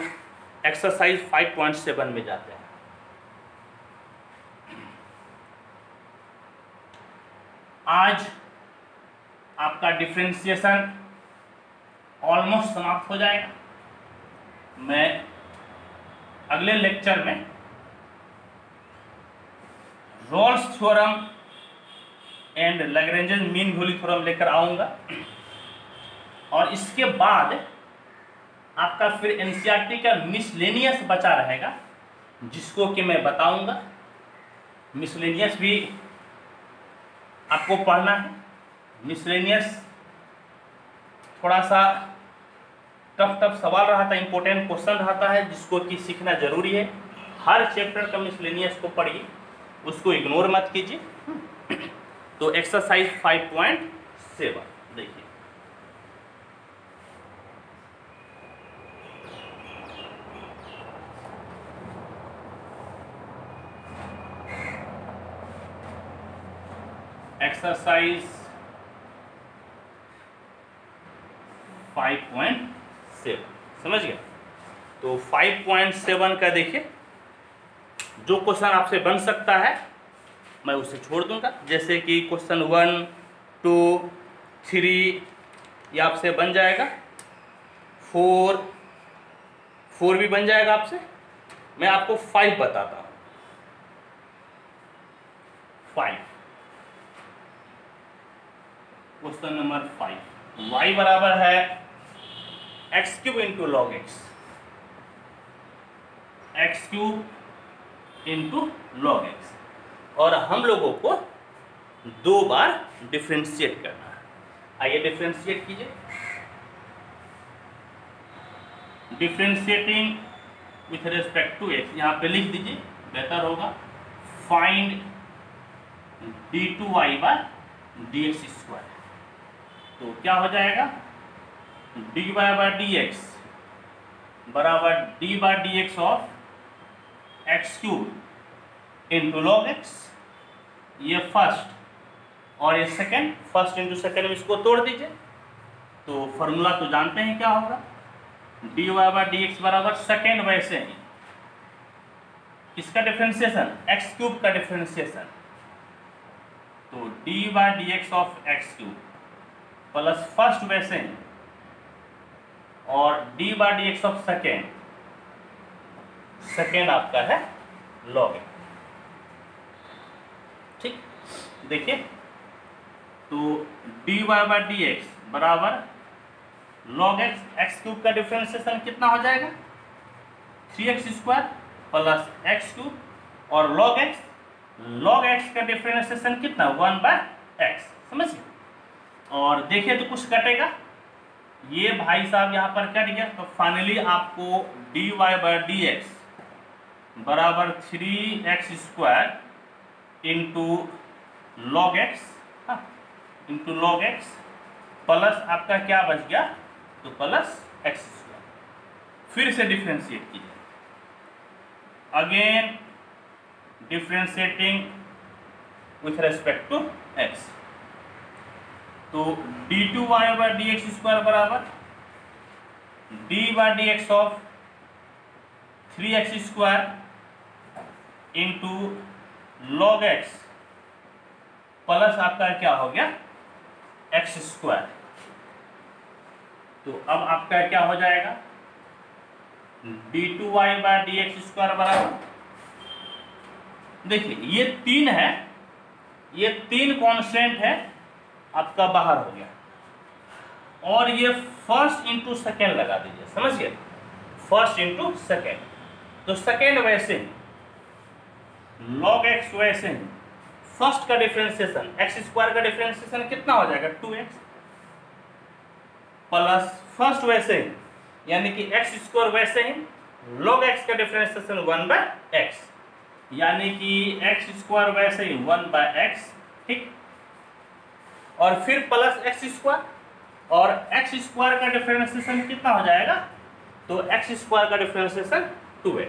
एक्सरसाइज 5.7 में जाते हैं। आज आपका डिफरेंशिएशन ऑलमोस्ट समाप्त हो जाएगा। मैं अगले लेक्चर में Rolle's theorem and Lagrange mean value theorem लेकर आऊँगा, और इसके बाद आपका फिर एनसीईआरटी का मिसलेनियस बचा रहेगा, जिसको कि मैं बताऊंगा। मिसलेनियस भी आपको पढ़ना है। मिसलेनियस थोड़ा सा टफ सवाल रहा था, इंपॉर्टेंट क्वेश्चन रहता है, जिसको कि सीखना जरूरी है। हर चैप्टर का मिसलेनियस को पढ़िए, उसको इग्नोर मत कीजिए। तो एक्सरसाइज 5.7 देखिए, एक्सरसाइज 5.7 समझ गया। तो 5.7 का देखिए, जो क्वेश्चन आपसे बन सकता है मैं उसे छोड़ दूंगा, जैसे कि क्वेश्चन 1, 2, 3 ये आपसे बन जाएगा, 4 भी बन जाएगा आपसे। मैं आपको 5 बताता हूँ। 5 क्वेश्चन नंबर 5, y बराबर है x³ into log x, x³ into log x, और हम लोगों को 2 बार डिफ्रेंशिएट करना है। आइए डिफ्रेंशिएट कीजिए। Differentiating with respect to x, यहाँ पे लिख दीजिए, बेहतर होगा। Find d2y by dx²। तो क्या हो जाएगा, dy बाय dx बराबर d by dx of x³ into log x, ये फर्स्ट और ये सेकेंड, फर्स्ट इंटू सेकेंड में इसको तोड़ दीजिए। तो फॉर्मूला तो जानते हैं क्या होगा, dy बाय dx बराबर सेकेंड वैसे ही इसका डिफरेंशिएशन x³ का डिफरेंशिएशन, तो d by dx of x³ plus first वैसे ही, और d by dx of second, second आपका है लॉग एक्स। ठीक, देखिए, तो dy बाय dx बराबर लॉग एक्स, x³ का डिफरेंशिएशन कितना हो जाएगा, 3x² प्लस x³ और लॉग एक्स का डिफरेंशिएशन कितना, 1/x, समझिए। और देखिए तो कुछ कटेगा, ये भाई साहब यहाँ पर कट गया, तो फाइनली आपको dy बाय dx बराबर 3x² into log x, into log x plus आपका क्या बच गया, तो प्लस x²। फिर से डिफ्रेंशिएट कीजिए, again differentiating with respect to x। तो d2y बाय dx² बराबर d by dx of 3x² into log x plus आपका क्या हो गया, x²। तो अब आपका क्या हो जाएगा, d2y बाय dx² बराबर, देखिए ये 3 है, ये 3 कांस्टेंट है आपका बाहर हो गया, और ये फर्स्ट इंटू सेकेंड लगा दीजिए, समझिए, फर्स्ट इंटू सेकेंड। तो सेकेंड वैसे ही, लॉग एक्स वैसे ही, फर्स्ट का डिफरेंशिएशन एक्स स्क्वायर का डिफरेंशिएशन कितना हो जाएगा 2x प्लस फर्स्ट वैसे ही यानी कि एक्स स्क्वायर वैसे ही log x का डिफरेंशिएशन 1/x यानी कि एक्स स्क्वायर वैसे ही 1/x, ठीक। और फिर प्लस एक्स स्क्वायर और एक्स स्क्वायर का डिफरेंशिएशन कितना हो जाएगा, तो एक्स स्क्वायर का डिफरेंशिएशन 2x।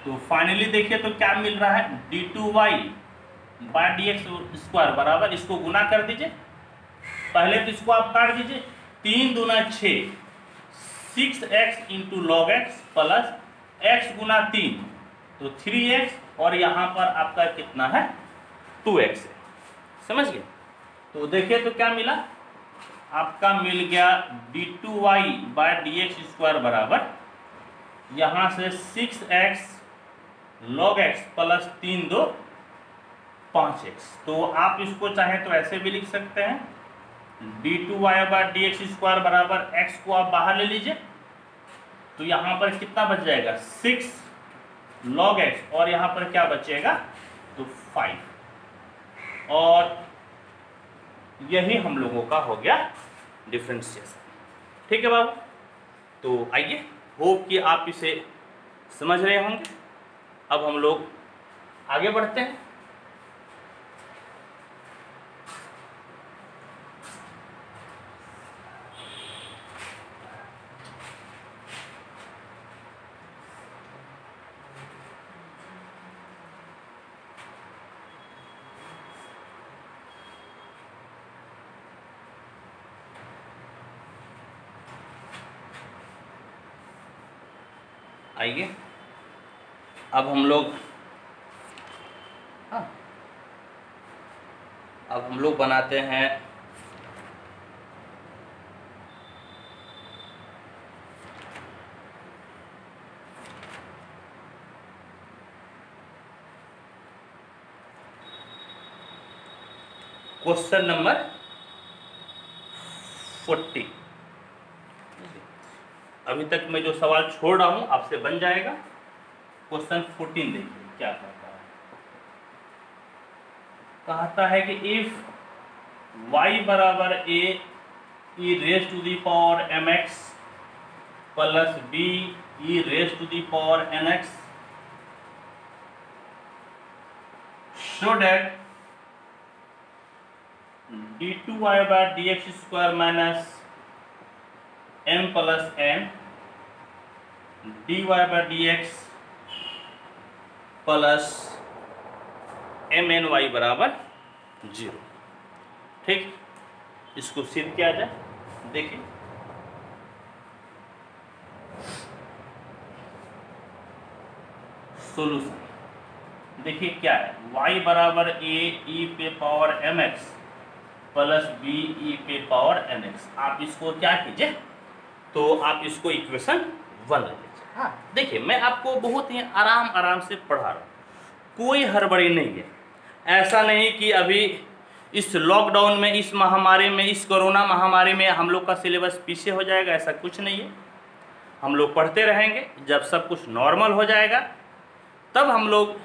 तो फाइनली देखिए तो क्या मिल रहा है d2y/dx स्क्वायर बराबर, इसको गुना कर दीजिए, पहले तो इसको आप काट दीजिए, 3 दूना 6 6x into log x plus x गुना 3 तो 3x और यहाँ पर आपका कितना है 2x है, समझ गए। तो देखिए तो क्या मिला, आपका मिल गया d2y/dx स्क्वायर बराबर यहाँ से 6x log x plus 3 2 5x। तो आप इसको चाहे तो ऐसे भी लिख सकते हैं, d2y/dx स्क्वायर बराबर x को आप बाहर ले लीजिए, तो यहाँ पर कितना बच जाएगा 6 log x और यहाँ पर क्या बचेगा तो 5, और यही हम लोगों का हो गया डिफरेंशिएशन, ठीक है बाबू। तो आइए, होप कि आप इसे समझ रहे होंगे। अब हम लोग आगे बढ़ते हैं। आइए अब हम लोग बनाते हैं क्वेश्चन नंबर 40। अभी तक मैं जो सवाल छोड़ रहा हूं आपसे बन जाएगा। क्वेश्चन 14 देखिए क्या कहता है। कहता है कि इफ y बराबर a e raise to the power mx plus b e raise to the power nx so that d2y/dx square minus m plus n dy/dx plus mny बराबर 0, ठीक। इसको सिद्ध किया जाए, देखिए सॉल्यूशन देखिए क्या है, y बराबर a e पे power mx plus b e पे पावर nx। आप इसको क्या कीजिए, तो आप इसको इक्वेशन 1 ले लीजिए। हाँ देखिए, मैं आपको बहुत ही आराम से पढ़ा रहा हूँ, कोई हड़बड़ी नहीं है। ऐसा नहीं कि अभी इस लॉकडाउन में, इस महामारी में, इस कोरोना महामारी में हम लोग का सिलेबस पीछे हो जाएगा, ऐसा कुछ नहीं है। हम लोग पढ़ते रहेंगे, जब सब कुछ नॉर्मल हो जाएगा तब हम लोग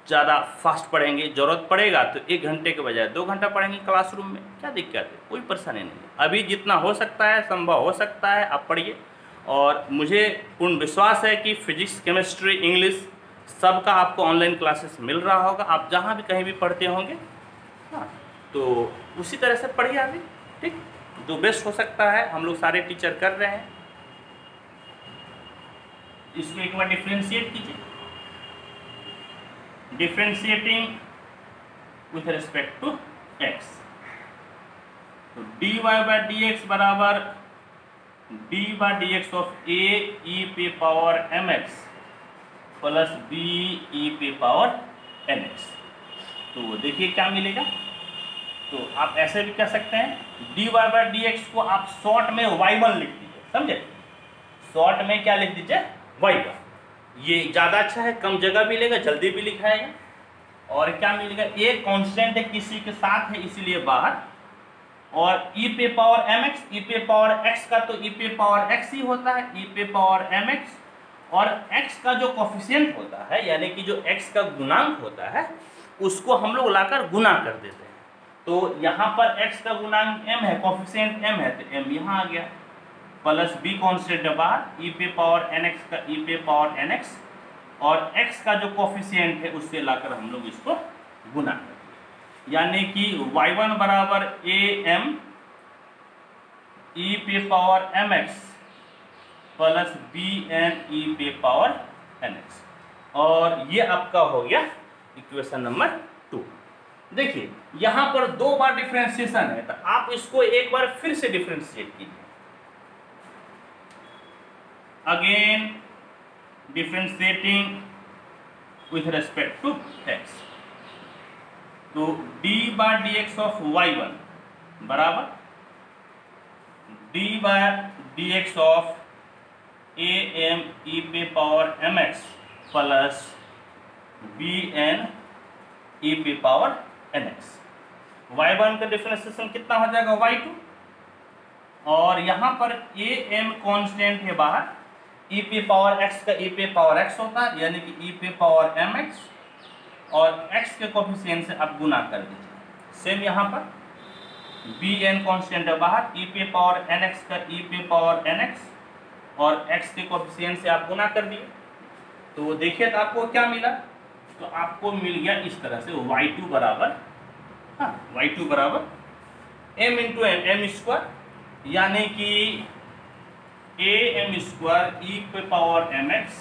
ज़्यादा फास्ट पढ़ेंगे। ज़रूरत पड़ेगा तो 1 घंटे के बजाय 2 घंटा पढ़ेंगे क्लासरूम में, क्या दिक्कत है, कोई परेशानी नहीं है। अभी जितना हो सकता है, संभव हो सकता है, आप पढ़िए। और मुझे पूर्ण विश्वास है कि फिजिक्स, केमिस्ट्री, इंग्लिश सबका आपको ऑनलाइन क्लासेस मिल रहा होगा, आप जहाँ भी कहीं भी पढ़ते होंगे। हाँ, तो उसी तरह से पढ़िए अभी, ठीक। जो बेस्ट हो सकता है हम लोग सारे टीचर कर रहे हैं। इसको एक बार डिफ्रेंशिएट कीजिए, differentiating with respect to x। तो dy/dx बराबर d/dx ऑफ a e पे power mx plus b e पे पावर nx। तो देखिए क्या मिलेगा, तो आप ऐसे भी कह सकते हैं, dy/dx को आप शॉर्ट में y1 लिख दीजिए, समझे। शॉर्ट में क्या लिख दीजिए, y1। ये ज़्यादा अच्छा है, कम जगह भी लेगा, जल्दी भी लिखाएगा। और क्या मिलेगा, ए कांस्टेंट है, किसी के साथ है इसलिए बाहर, और e पे पावर mx, e पे पावर x का तो e पे पावर x ही होता है, e पे पावर mx, और x का जो कोफिशिएंट होता है यानी कि जो x का गुणांक होता है उसको हम लोग लाकर गुना कर देते हैं। तो यहाँ पर x का गुणांक m है, कोफिशिएंट m है, तो m यहाँ आ गया, प्लस b कॉन्स्टेंट है बाहर, e पे पावर nx का e पे पावर nx, और x का जो कोफिशिएंट है उससे लाकर हम लोग इसको गुना कर दिए, यानी कि y1 बराबर am e पे power mx plus bn e पे पावर nx, और ये आपका हो गया इक्वेशन नंबर 2। देखिए यहाँ पर 2 बार डिफरेंशिएशन है, तो आप इसको एक बार फिर से डिफरेंशिएट कीजिए। Again differentiating with respect to x, तो d by dx of y1 बराबर d by dx of am e पे power mx plus bn e पे पावर nx। y1 का डिफरेंशिएशन कितना हो जाएगा, y2, और यहाँ पर am कांस्टेंट है बाहर, e पे पावर x का e पे पावर x होता है, यानी कि e पे पावर mx, और x के कोफिशिएंट से आप गुना कर दीजिए। सेम यहाँ पर bn कांस्टेंट है बाहर, e पे पावर nx का e पे पावर nx, और x के कोफिशिएंट से आप गुना कर दिए। तो देखिए तो आपको क्या मिला, तो आपको मिल गया इस तरह से y2 बराबर, हाँ y2 बराबर m इंटू m स्क्वायर, यानी कि am स्क्वायर e पे power mx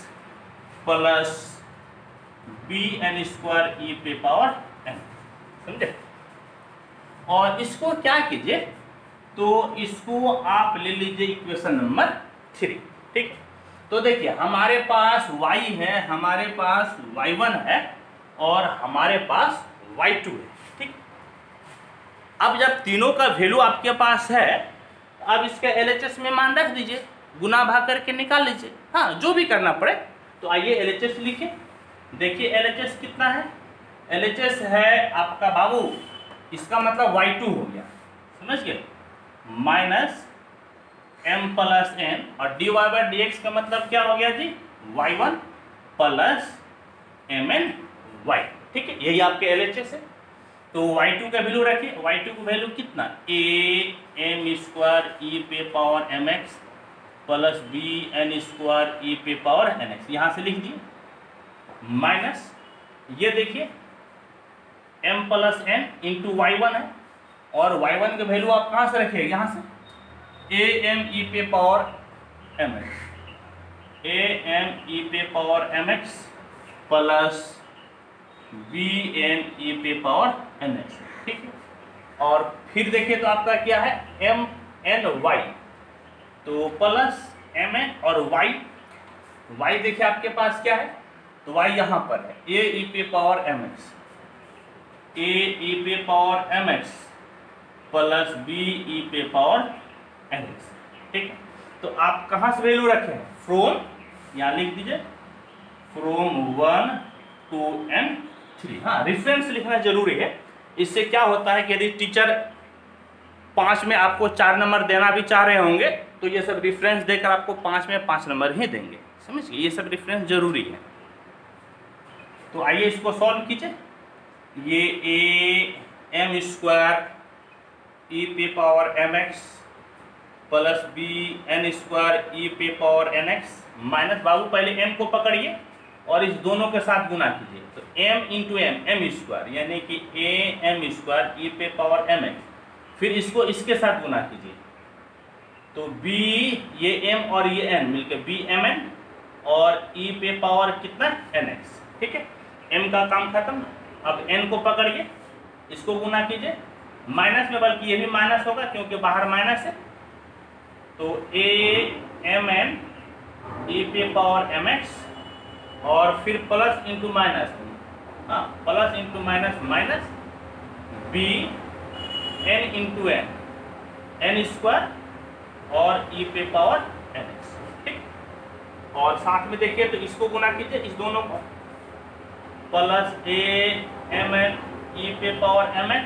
plus bn square e पे पावर n, समझे। और इसको क्या कीजिए, तो इसको आप ले लीजिए इक्वेशन नंबर 3, ठीक। तो देखिए हमारे पास y है, हमारे पास y1 है, और हमारे पास y2 है, ठीक। अब जब तीनों का वैल्यू आपके पास है, अब इसका LHS में मान रख दीजिए, गुना भाग करके निकाल लीजिए, हाँ जो भी करना पड़े। तो आइए LHS लिखे, देखिए LHS कितना है, LHS है आपका बाबू, इसका मतलब y2 हो गया, समझ गए, माइनस m प्लस n, और dy बाई dx का मतलब क्या हो गया जी, y1 प्लस mn y, ठीक है, यही आपके LHS है। तो y2 का वैल्यू रखिए, y2 का वैल्यू कितना, am स्क्वायर e पे power mx plus bn square e पे पावर nx, यहाँ से लिख दिए, माइनस ये देखिए m plus n into y1 है, और y1 का वैल्यू आप कहाँ से रखिए, यहाँ से am e पे पावर mx, am e पे power mx plus bn e पे पावर nx, ठीक है। और फिर देखिए तो आपका क्या है, m n y, तो प्लस mn और y देखिए आपके पास क्या है, तो y यहाँ पर है a e पे पावर mx, a e पे power mx plus b e पे पावर nx, ठीक है। तो आप कहाँ से वैल्यू रखे हैं, फ्रॉम, यहाँ लिख दीजिए फ्रॉम 1 to n3, हाँ रेफरेंस लिखना जरूरी है। इससे क्या होता है कि यदि टीचर 5 में आपको 4 नंबर देना भी चाह रहे होंगे, तो ये सब रेफरेंस देकर आपको 5 में 5 नंबर ही देंगे, समझिए, ये सब रेफरेंस जरूरी है। तो आइए इसको सॉल्व कीजिए, ये am स्क्वायर e पे power mx plus bn square e पे पावर nx, माइनस बाबू पहले m को पकड़िए और इस दोनों के साथ गुना कीजिए, तो m इंटू m स्क्वायर, यानी कि am स्क्वायर e पे पावर mx, फिर इसको इसके साथ गुना कीजिए, तो b ये m और ये n मिलकर bmn और e पे पावर कितना nx, ठीक है। m का काम खत्म, अब n को पकड़िए, इसको गुना कीजिए, माइनस में, बल्कि ये भी माइनस होगा क्योंकि बाहर माइनस है, तो amn e पे पावर mx और फिर प्लस इंटू माइनस, हाँ plus into minus minus b n into n square और e पे पावर nx, ठीक। और साथ में देखिए तो इसको गुना कीजिए, इस दोनों को, प्लस amn e पे power mx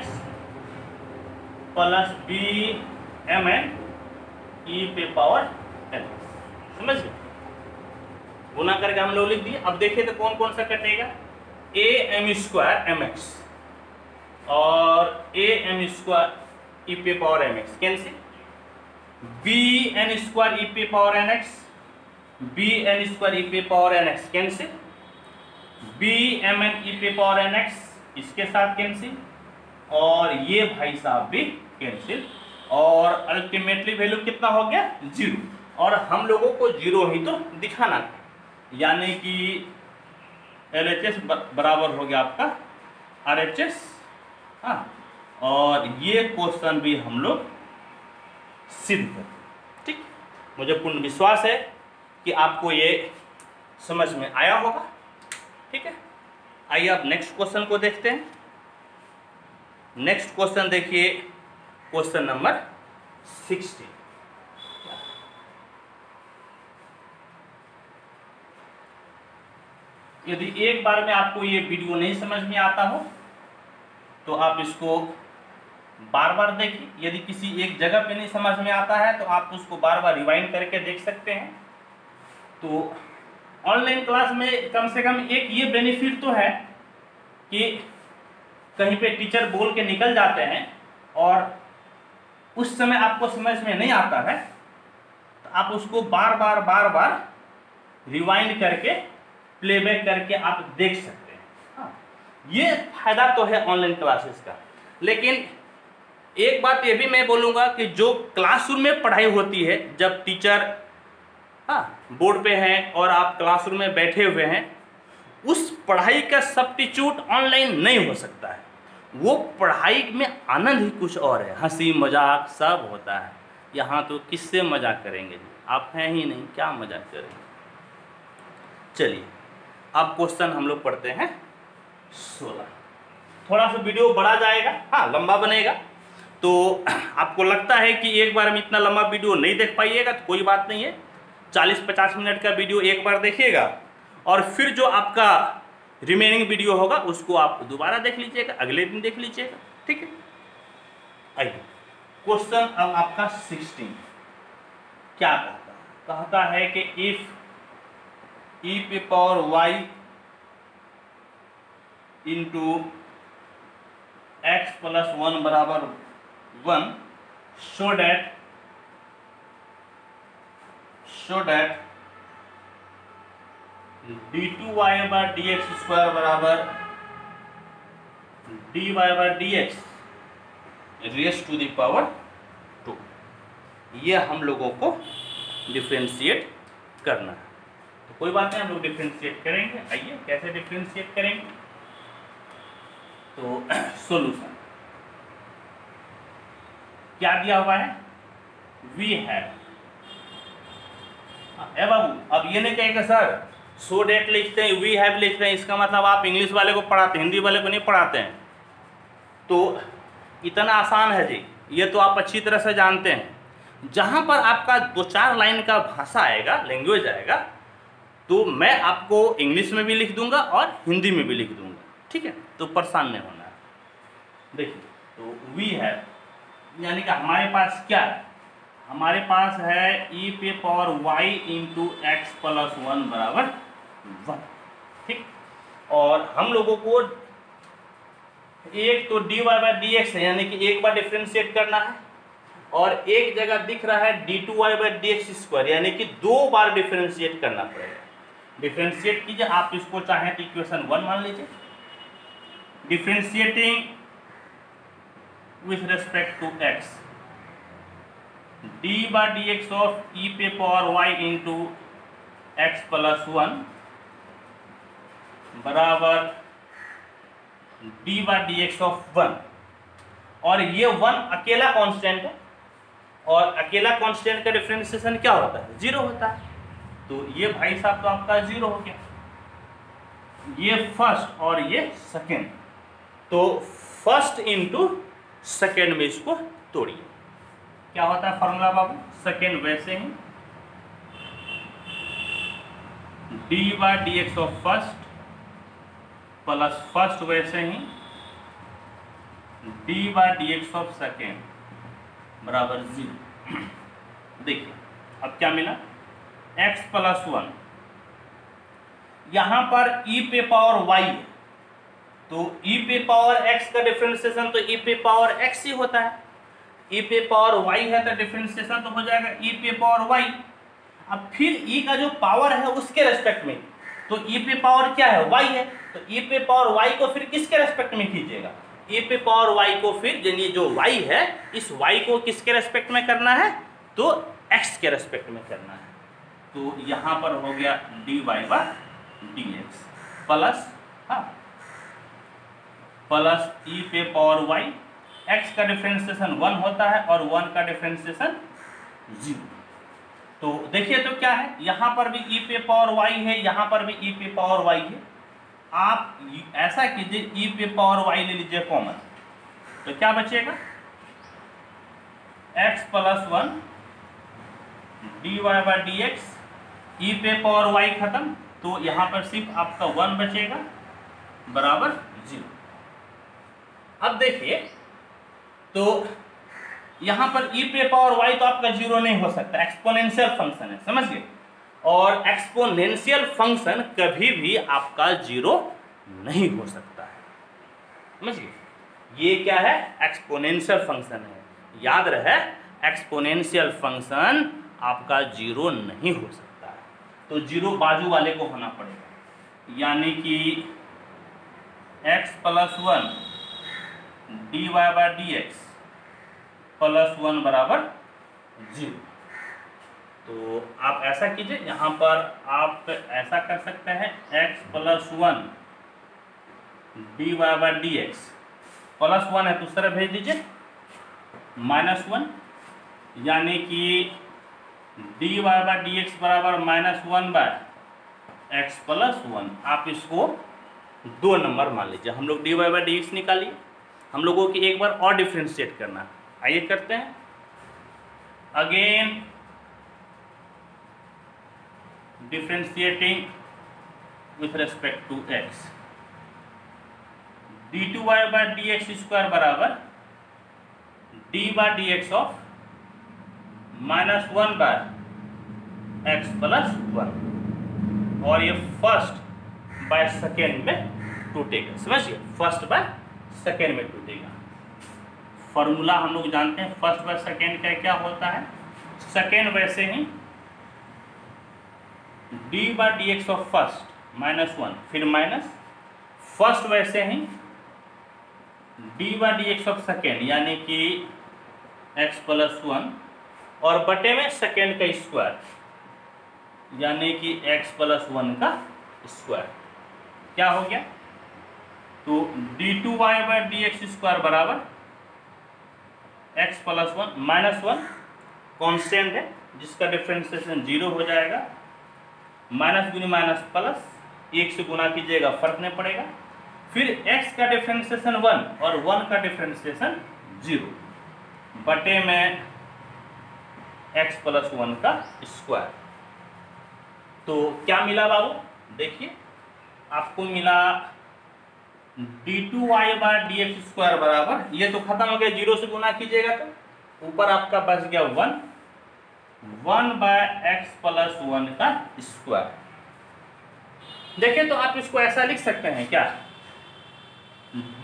plus bmn e पे पावर nx, समझ गए, गुना करके हम लोग लिख दिए। अब देखिए तो कौन कौन सा कटेगा, am स्क्वायर mx, और ए एन स्क्वायर ई पे power m x cancel, b n square e पे power n x, b n square e पे power n x cancel, b m n e पे पावर एन एक्स इसके साथ cancel, और ये भाई साहब भी कैंसिल, और अल्टीमेटली वैल्यू कितना हो गया 0, और हम लोगों को 0 ही तो दिखाना था, यानी कि LHS बराबर हो गया आपका RHS। हाँ, और ये क्वेश्चन भी हम लोग सिद्ध कर, ठीक। मुझे पूर्ण विश्वास है कि आपको ये समझ में आया होगा, ठीक है। आइए अब नेक्स्ट क्वेश्चन को देखते हैं। नेक्स्ट क्वेश्चन देखिए, क्वेश्चन नंबर 60। यदि एक बार में आपको ये वीडियो नहीं समझ में आता हो तो आप इसको बार बार देखिए। यदि किसी एक जगह पे नहीं समझ में आता है तो आप उसको बार बार रिवाइंड करके देख सकते हैं। तो ऑनलाइन क्लास में कम से कम एक ये बेनिफिट तो है कि कहीं पे टीचर बोल के निकल जाते हैं और उस समय आपको समझ में नहीं आता है तो आप उसको बार बार रिवाइंड करके प्लेबैक करके आप देख सकते हैं। हाँ, ये फायदा तो है ऑनलाइन क्लासेस का। लेकिन एक बात ये भी मैं बोलूँगा कि जो क्लासरूम में पढ़ाई होती है, जब टीचर बोर्ड पे हैं और आप क्लासरूम में बैठे हुए हैं, उस पढ़ाई का सब्स्टिट्यूट ऑनलाइन नहीं हो सकता है। वो पढ़ाई में आनंद ही कुछ और है, हंसी मजाक सब होता है। यहाँ तो किससे मजाक करेंगे जी, आप हैं ही नहीं, क्या मजाक करेंगे। चलिए अब क्वेश्चन हम लोग पढ़ते हैं 16। थोड़ा सा वीडियो बड़ा जाएगा, हाँ लंबा बनेगा, तो आपको लगता है कि एक बार में इतना लंबा वीडियो नहीं देख पाइएगा तो कोई बात नहीं है, 40-50 मिनट का वीडियो एक बार देखिएगा और फिर जो आपका रिमेनिंग वीडियो होगा उसको आप दोबारा देख लीजिएगा, अगले दिन देख लीजिएगा, ठीक है। आइए क्वेश्चन अब आपका 16 क्या कहता है कि इफ e पे power y into x plus 1 बराबर 1 show that d2y by dx square बराबर dy by dx raise to the power 2। ये हम लोगों को डिफरेंशिएट करना है। तो कोई बात नहीं, हम लोग डिफरेंशिएट करेंगे। आइए कैसे डिफरेंशिएट करेंगे। तो सॉल्यूशन क्या दिया हुआ है, वी हैव। ए बाबू अब ये नहीं कहेंगे सर सो डेट लिखते हैं, वी हैव लिखते हैं, इसका मतलब आप इंग्लिश वाले को पढ़ाते हैं, हिंदी वाले को नहीं पढ़ाते हैं। तो इतना आसान है जी, ये तो आप अच्छी तरह से जानते हैं। जहाँ पर आपका 2-4 लाइन का भाषा आएगा, लैंग्वेज आएगा, तो मैं आपको इंग्लिश में भी लिख दूंगा और हिंदी में भी लिख दूंगा, ठीक है। तो परेशान नहीं होना है। देखिए तो वी है यानी कि हमारे पास क्या है, हमारे पास है e पे power y into x plus 1 बराबर 1, ठीक। और हम लोगों को एक तो dy बाई डी एक्स है, यानी कि एक बार डिफ्रेंशिएट करना है, और एक जगह दिख रहा है d2y by d x square, यानी कि 2 बार डिफ्रेंशिएट करना पड़ेगा। डिफ्रेंशिएट कीजिए, आप इसको चाहें तो इक्वेशन 1 मान लीजिए। Differentiating with respect to x, d by d x of e पे power y into x plus 1 बराबर d by d x of 1, और ये 1 अकेला कांस्टेंट है, और अकेला कांस्टेंट का डिफरेंशिएशन क्या होता है, 0 होता है। तो ये भाई साहब तो आपका 0 हो गया, ये फर्स्ट और ये सेकेंड, तो फर्स्ट इंटू सेकेंड में इसको तोड़िए, क्या होता है फॉर्मूला बाबू, सेकेंड वैसे ही d by d x of first plus first वैसे ही d by d x of second बराबर 0। देखिए अब क्या मिला, x प्लस 1, यहां पर e पे पावर y है, तो e पे पावर x का डिफरेंशिएशन तो e पे पावर x ही होता है, e पे पावर y है तो डिफरेंशिएशन तो हो जाएगा e पे पावर y। अब फिर e का जो पावर है उसके रेस्पेक्ट में, तो e पे पावर क्या है, y है, तो e पे पावर y को फिर किसके रेस्पेक्ट में कीजिएगा, e पे पावर y को फिर यानी जो y है इस y को किसके रेस्पेक्ट में करना है, तो x के रेस्पेक्ट में करना है। तो यहाँ पर हो गया dy by dx plus plus e पे पावर y, x का डिफरेंशिएशन 1 होता है और 1 का डिफरेंशिएशन 0। तो देखिए तो क्या है, यहाँ पर भी e पे पावर y है, यहाँ पर भी e पे पावर y है। आप ऐसा कीजिए e पे पावर y ले लीजिए कॉमन, तो क्या बचेगा x plus 1 dy by dx, e पे पावर y खत्म, तो यहाँ पर सिर्फ आपका 1 बचेगा बराबर 0। अब देखिए तो यहाँ पर e पे पावर y तो आपका 0 नहीं हो सकता, एक्सपोनेंशियल फंक्शन है, समझिए। और एक्सपोनेंशियल फंक्शन कभी भी आपका 0 नहीं हो सकता है, समझिए। ये क्या है, एक्सपोनेंशियल फंक्शन है, याद रहे एक्सपोनेंशियल फंक्शन आपका 0 नहीं हो सकता है। तो 0 बाजू वाले को होना पड़ेगा, यानी कि x plus 1 dy by dx plus 1 बराबर 0। तो आप ऐसा कीजिए, यहाँ पर आप ऐसा कर सकते हैं x plus 1 dy by dx plus 1 है तो उस तरह भेज दीजिए माइनस 1, यानी कि dy बाय dx बराबर माइनस 1 बाय x प्लस 1। आप इसको 2 नंबर मान लीजिए। हम लोग dy बाय dx निकालिए, हम लोगों की एक बार और डिफ्रेंशिएट करना है, आइए करते हैं। Again differentiating with respect to x, dy by dx square बराबर dy by dx of minus 1 by x plus 1, और ये फर्स्ट बाय सेकेंड में टूटेगा, समझिए, फर्स्ट बाय सेकेंड में टूटेगा। फॉर्मूला हम लोग जानते हैं फर्स्ट बाय सेकेंड का क्या होता है, सेकेंड वैसे ही d by D x of first minus 1 फिर माइनस, फर्स्ट वैसे ही d by D x of second यानी कि x प्लस 1 और बटे में सेकेंड का स्क्वायर यानी कि x प्लस 1 का स्क्वायर, क्या हो गया, तो d2y by D x square बराबर x प्लस 1 माइनस 1 कॉन्स्टेंट है जिसका डिफरेंशिएशन 0 हो जाएगा, माइनस गुनी माइनस प्लस, 1 से गुना कीजिएगा फर्क नहीं पड़ेगा, फिर x का डिफरेंशिएशन 1 और 1 का डिफरेंशिएशन 0 बटे में x प्लस 1 का स्क्वायर। तो क्या मिला बाबू, देखिए आपको मिला d2y by D x square बराबर, ये तो खत्म हो गया, 0 से गुना कीजिएगा तो ऊपर आपका बच गया 1 बाय एक्स प्लस 1 का स्क्वायर। देखिए तो आप इसको ऐसा लिख सकते हैं क्या,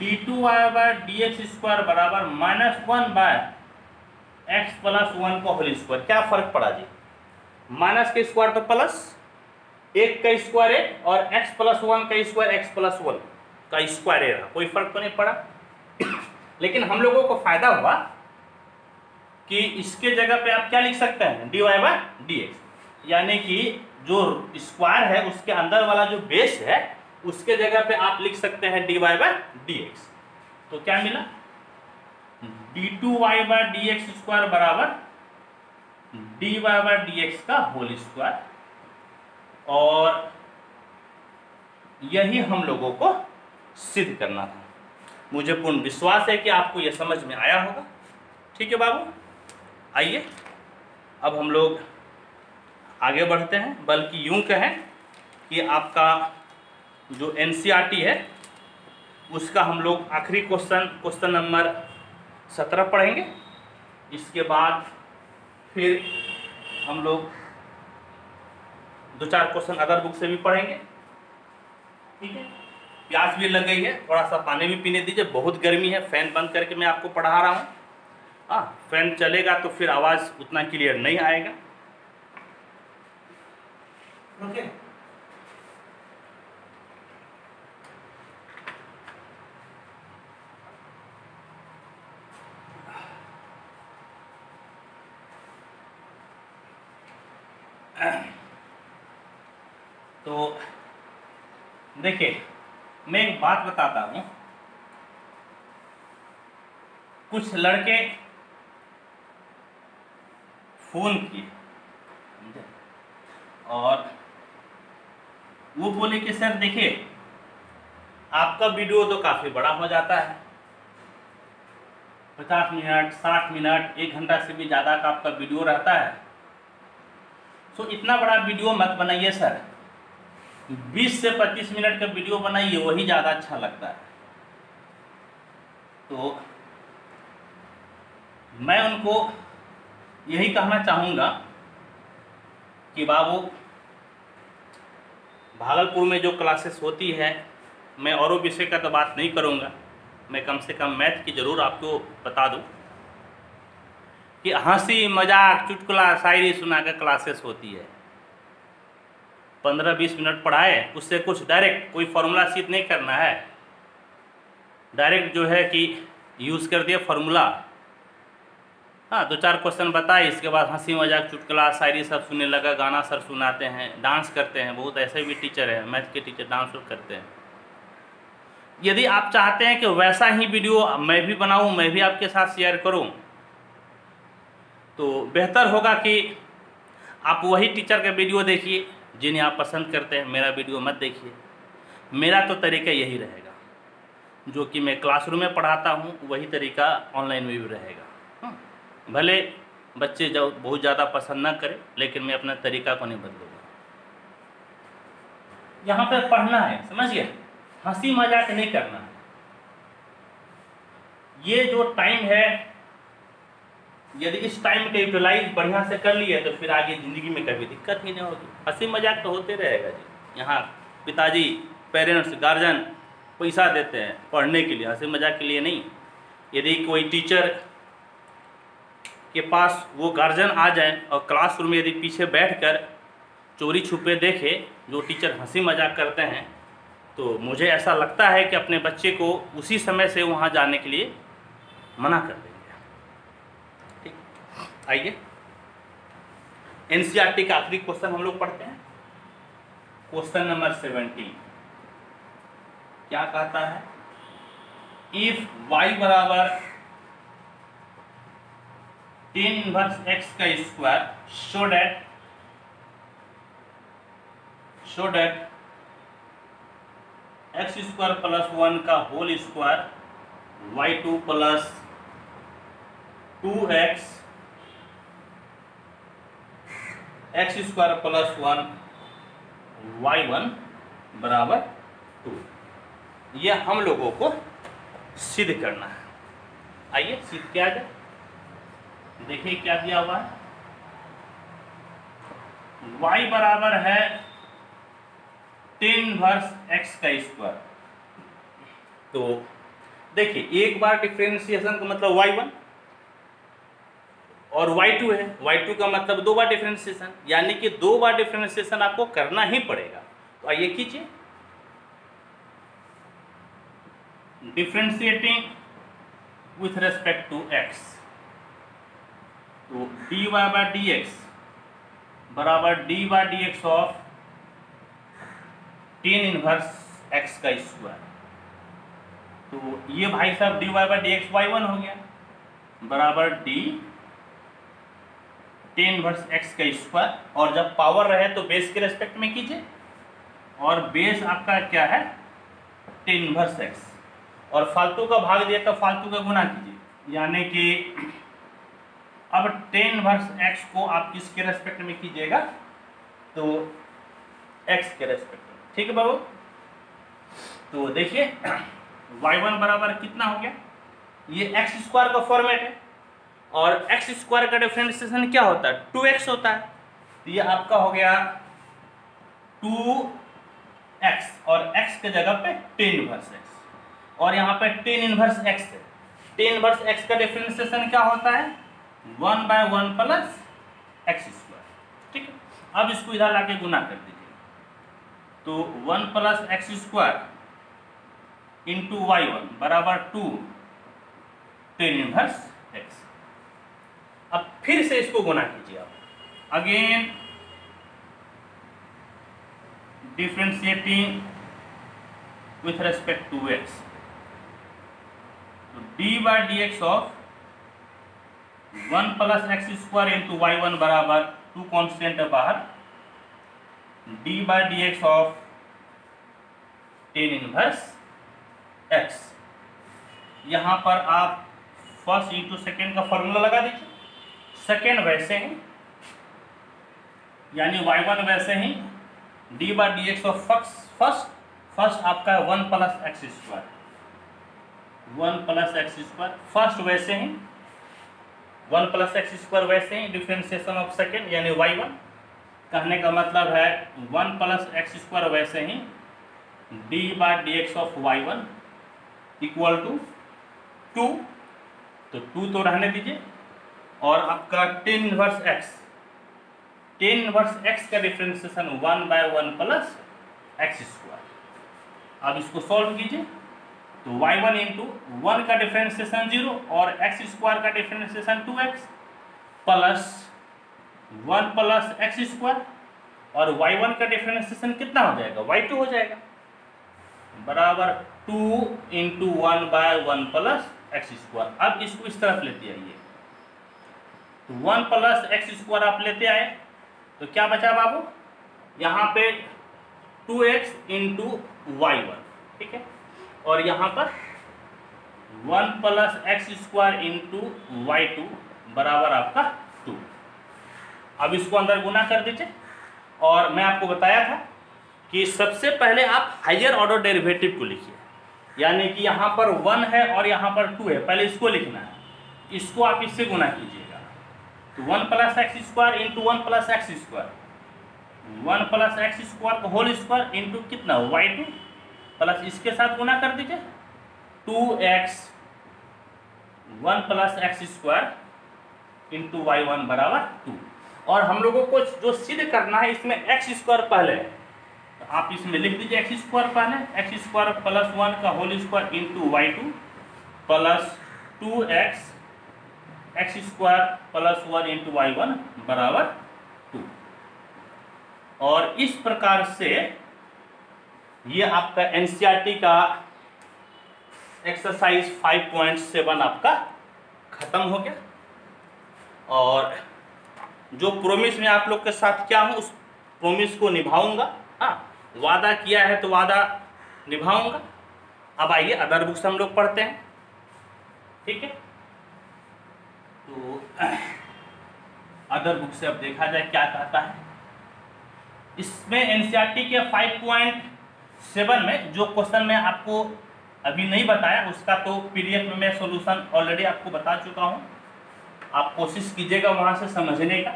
d2y by D x square बराबर माइनस 1 बाय एक्स प्लस 1 का होल स्क्वायर। क्या फर्क पड़ा जी, माइनस के स्क्वायर तो प्लस, 1 का स्क्वायर 1 और x प्लस 1 का स्क्वायर x प्लस 1 का स्क्वायर रहा, कोई फर्क तो नहीं पड़ा। लेकिन हम लोगों को फायदा हुआ कि इसके जगह पे आप क्या लिख सकते हैं, dy बाय dx, यानी कि जो स्क्वायर है उसके अंदर वाला जो बेस है उसके जगह पे आप लिख सकते हैं dy बाय dx। तो क्या मिला, d2y बाय dx स्क्वायर बराबर dy बाय dx का होल स्क्वायर, और यही हम लोगों को सिद्ध करना था। मुझे पूर्ण विश्वास है कि आपको यह समझ में आया होगा। ठीक है बाबू, आइए अब हम लोग आगे बढ़ते हैं, बल्कि यूं कहें कि आपका जो एनसीईआरटी है उसका हम लोग आखिरी क्वेश्चन नंबर 17 पढ़ेंगे। इसके बाद फिर हम लोग 2-4 क्वेश्चन अदर बुक से भी पढ़ेंगे, ठीक है। प्यास भी लग गई है, थोड़ा सा पानी भी पीने दीजिए, बहुत गर्मी है। फैन बंद करके मैं आपको पढ़ा रहा हूँ। हाँ, फैन चलेगा तो फिर आवाज़ उतना क्लियर नहीं आएगा। ओके। तो देखिए, मैं एक बात बताता हूँ। कुछ लड़के फोन किए और वो बोले कि सर देखिए, आपका वीडियो तो काफ़ी बड़ा हो जाता है, 50 मिनट 60 मिनट 1 घंटा से भी ज़्यादा का आपका वीडियो रहता है। सो इतना बड़ा वीडियो मत बनाइए सर, 20 से 25 मिनट का वीडियो बनाइए, वही ज़्यादा अच्छा लगता है। तो मैं उनको यही कहना चाहूँगा कि बाबू, भागलपुर में जो क्लासेस होती है, मैं औरों विषय का तो बात नहीं करूँगा, मैं कम से कम मैथ की ज़रूर आपको बता दूँ कि हंसी मजाक चुटकुला शायरी सुना कर क्लासेस होती है। 15-20 मिनट पढ़ाए, उससे कुछ डायरेक्ट कोई फार्मूला शीट नहीं करना है, डायरेक्ट जो है कि यूज़ कर दिया फार्मूला। हाँ, 2-4 क्वेश्चन बताए, इसके बाद हंसी मजाक चुटकुला शायरी सब सुनने लगा, गाना सर सुनाते हैं, डांस करते हैं, बहुत ऐसे भी टीचर हैं, मैथ के टीचर डांस करते हैं। यदि आप चाहते हैं कि वैसा ही वीडियो मैं भी बनाऊं, मैं भी आपके साथ शेयर करूं, तो बेहतर होगा कि आप वही टीचर का वीडियो देखिए जिन्हें आप पसंद करते हैं, मेरा वीडियो मत देखिए। मेरा तो तरीका यही रहेगा, जो कि मैं क्लासरूम में पढ़ाता हूँ वही तरीका ऑनलाइन में भी रहेगा। भले बच्चे जो बहुत ज़्यादा पसंद ना करें, लेकिन मैं अपना तरीका को नहीं बदलूँगा। यहाँ पे पढ़ना है, समझिए, हंसी मजाक नहीं करना है। ये जो टाइम है, यदि इस टाइम का यूटिलाइज बढ़िया से कर लिए तो फिर आगे ज़िंदगी में कभी दिक्कत ही नहीं होगी। हंसी मजाक तो होते रहेगा जी। यहाँ पिताजी, पेरेंट्स, गार्जियन पैसा देते हैं पढ़ने के लिए, हंसी मजाक के लिए नहीं। यदि कोई टीचर के पास वो गार्जियन आ जाए और क्लासरूम में यदि पीछे बैठकर चोरी छुपे देखे जो टीचर हंसी मजाक करते हैं, तो मुझे ऐसा लगता है कि अपने बच्चे को उसी समय से वहाँ जाने के लिए मना कर देंगे। ठीक, आइए एनसीईआरटी का आखिरी क्वेश्चन हम लोग पढ़ते हैं। क्वेश्चन नंबर 17 क्या कहता है? इफ y बराबर tan इनवर्स x का square show that x square plus 1 का whole square y2 plus 2x x square plus 1 y1 बराबर 2, यह हम लोगों को सिद्ध करना है। आइए सिद्ध किया जाए। देखिए क्या दिया हुआ है, y बराबर है tan इनवर्स x का स्क्वायर। तो देखिए, एक बार डिफरेंशिएशन का मतलब y1 और y2 है, y2 का मतलब 2 बार डिफरेंशिएशन, यानी कि 2 बार डिफरेंशिएशन आपको करना ही पड़ेगा। तो आइए कीजिए, differentiating with respect to x, तो dy बाय dx बराबर dy by dx of tan inverse x का स्क्वायर। तो ये भाई साहब dy बाय dx y1 हो गया बराबर d tan इनवर्स x का स्क्वायर, और जब पावर रहे तो बेस के रेस्पेक्ट में कीजिए, और बेस आपका क्या है tan इनवर्स x, और फालतू का भाग दिया तो फालतू का गुना कीजिए, यानी कि अब tan इनवर्स x को आप किसके रेस्पेक्ट में कीजिएगा? तो x के रेस्पेक्ट में। ठीक है बाबू, तो देखिए y1 बराबर कितना हो गया, ये x स्क्वायर का फॉर्मेट है, और x स्क्वायर का डिफरेंशिएशन क्या होता है? 2x होता है। तो ये आपका हो गया 2 x और x के जगह पे tan इनवर्स x और यहाँ पे tan इनवर्स x है। tan इनवर्स x का डिफरेंशिएशन क्या होता है 1/1 प्लस x स्क्वायर। ठीक है, अब इसको इधर लाके गुना कर दीजिए तो 1 plus x square into y1 बराबर 2 tan इनवर्स x। अब फिर से इसको गुना कीजिए आप again differentiating with respect to x तो d by d x of 1 plus x square into y1 बराबर 2 कॉन्स्टेंट है बाहर d by d x of tan inverse x। यहाँ पर आप फर्स्ट इंटू सेकेंड का फॉर्मूला लगा दीजिए, सेकेंड वैसे ही यानी y1 वैसे ही d by d x of first आपका है 1 plus x square 1 plus x square first वैसे ही 1 प्लस एक्स स्क्वायर वैसे ही डिफरेंशिएशन ऑफ सेकेंड यानी y1। कहने का मतलब है 1 प्लस एक्स स्क्वायर वैसे ही d by d x of y1 equal to 2 तो 2 तो रहने दीजिए और आपका tan इनवर्स x का डिफरेंशिएशन 1/1 प्लस एक्स स्क्वायर। अब इसको सॉल्व कीजिए तो y1 इंटू 1 का डिफरेंशिएशन 0 और x स्क्वायर का differentiation 2x plus 1 plus x square और y1 का डिफरेंशिएशन कितना हो जाएगा y2 हो जाएगा बराबर 2 इंटू 1/1 प्लस एक्स स्क्वायर। अब इसको इस तरफ लेते आइए तो 1 प्लस एक्स स्क्वायर आप लेते आए तो क्या बचा बाबू यहाँ पे 2x इंटू y1। ठीक है, और यहाँ पर 1 plus x square into y2 बराबर आपका 2। अब इसको अंदर गुना कर दीजिए और मैं आपको बताया था कि सबसे पहले आप हायर ऑर्डर डेरिवेटिव को लिखिए यानी कि यहाँ पर 1 है और यहाँ पर 2 है, पहले इसको लिखना है, इसको आप इससे गुना कीजिएगा तो 1 plus x square into 1 plus x square 1 plus x square whole square into कितना y2 प्लस इसके साथ गुना कर दीजिए 2x 1 plus x square into y1 बराबर 2। और हम लोगों को जो सिद्ध करना है इसमें एक्स स्क्वायर पहले है तो आप इसमें लिख दीजिए एक्स स्क्वायर पहले एक्स स्क्वायर प्लस 1 का whole square into y2 plus 2x x square plus 1 into y1 बराबर 2। और इस प्रकार से ये आपका एनसीईआरटी का एक्सरसाइज 5.7 आपका खत्म हो गया और जो प्रोमिस में आप लोग के साथ क्या हूँ उस प्रोमिस को निभाऊंगा। हाँ, वादा किया है तो वादा निभाऊंगा। अब आइए अदर बुक्स हम लोग पढ़ते हैं। ठीक है, तो अदर बुक से अब देखा जाए क्या कहता है। इसमें एनसीईआरटी के 5.7 में जो क्वेश्चन मैं आपको अभी नहीं बताया उसका तो पीडीएफ में मैं सॉल्यूशन ऑलरेडी आपको बता चुका हूँ, आप कोशिश कीजिएगा वहाँ से समझने का।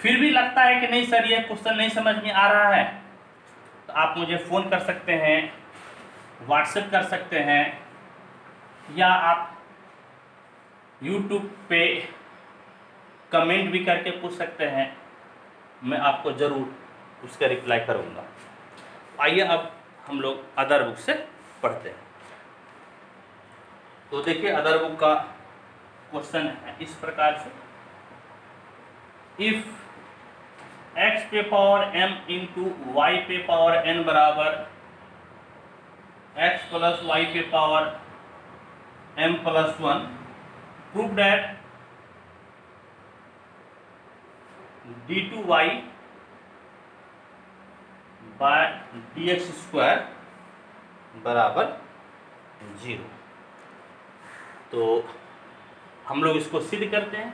फिर भी लगता है कि नहीं सर ये क्वेश्चन नहीं समझ में आ रहा है तो आप मुझे फ़ोन कर सकते हैं, व्हाट्सएप कर सकते हैं या आप यूट्यूब पे कमेंट भी करके पूछ सकते हैं, मैं आपको ज़रूर उसका रिप्लाई करूँगा। आइए अब हम लोग अदर बुक से पढ़ते हैं। तो देखिए अदर बुक का क्वेश्चन है इस प्रकार से, इफ x पे पावर m इंटू वाई पे पावर n बराबर x प्लस वाई पे power m plus 1, prove that d2y by dx square बराबर 0। तो हम लोग इसको सिद्ध करते हैं।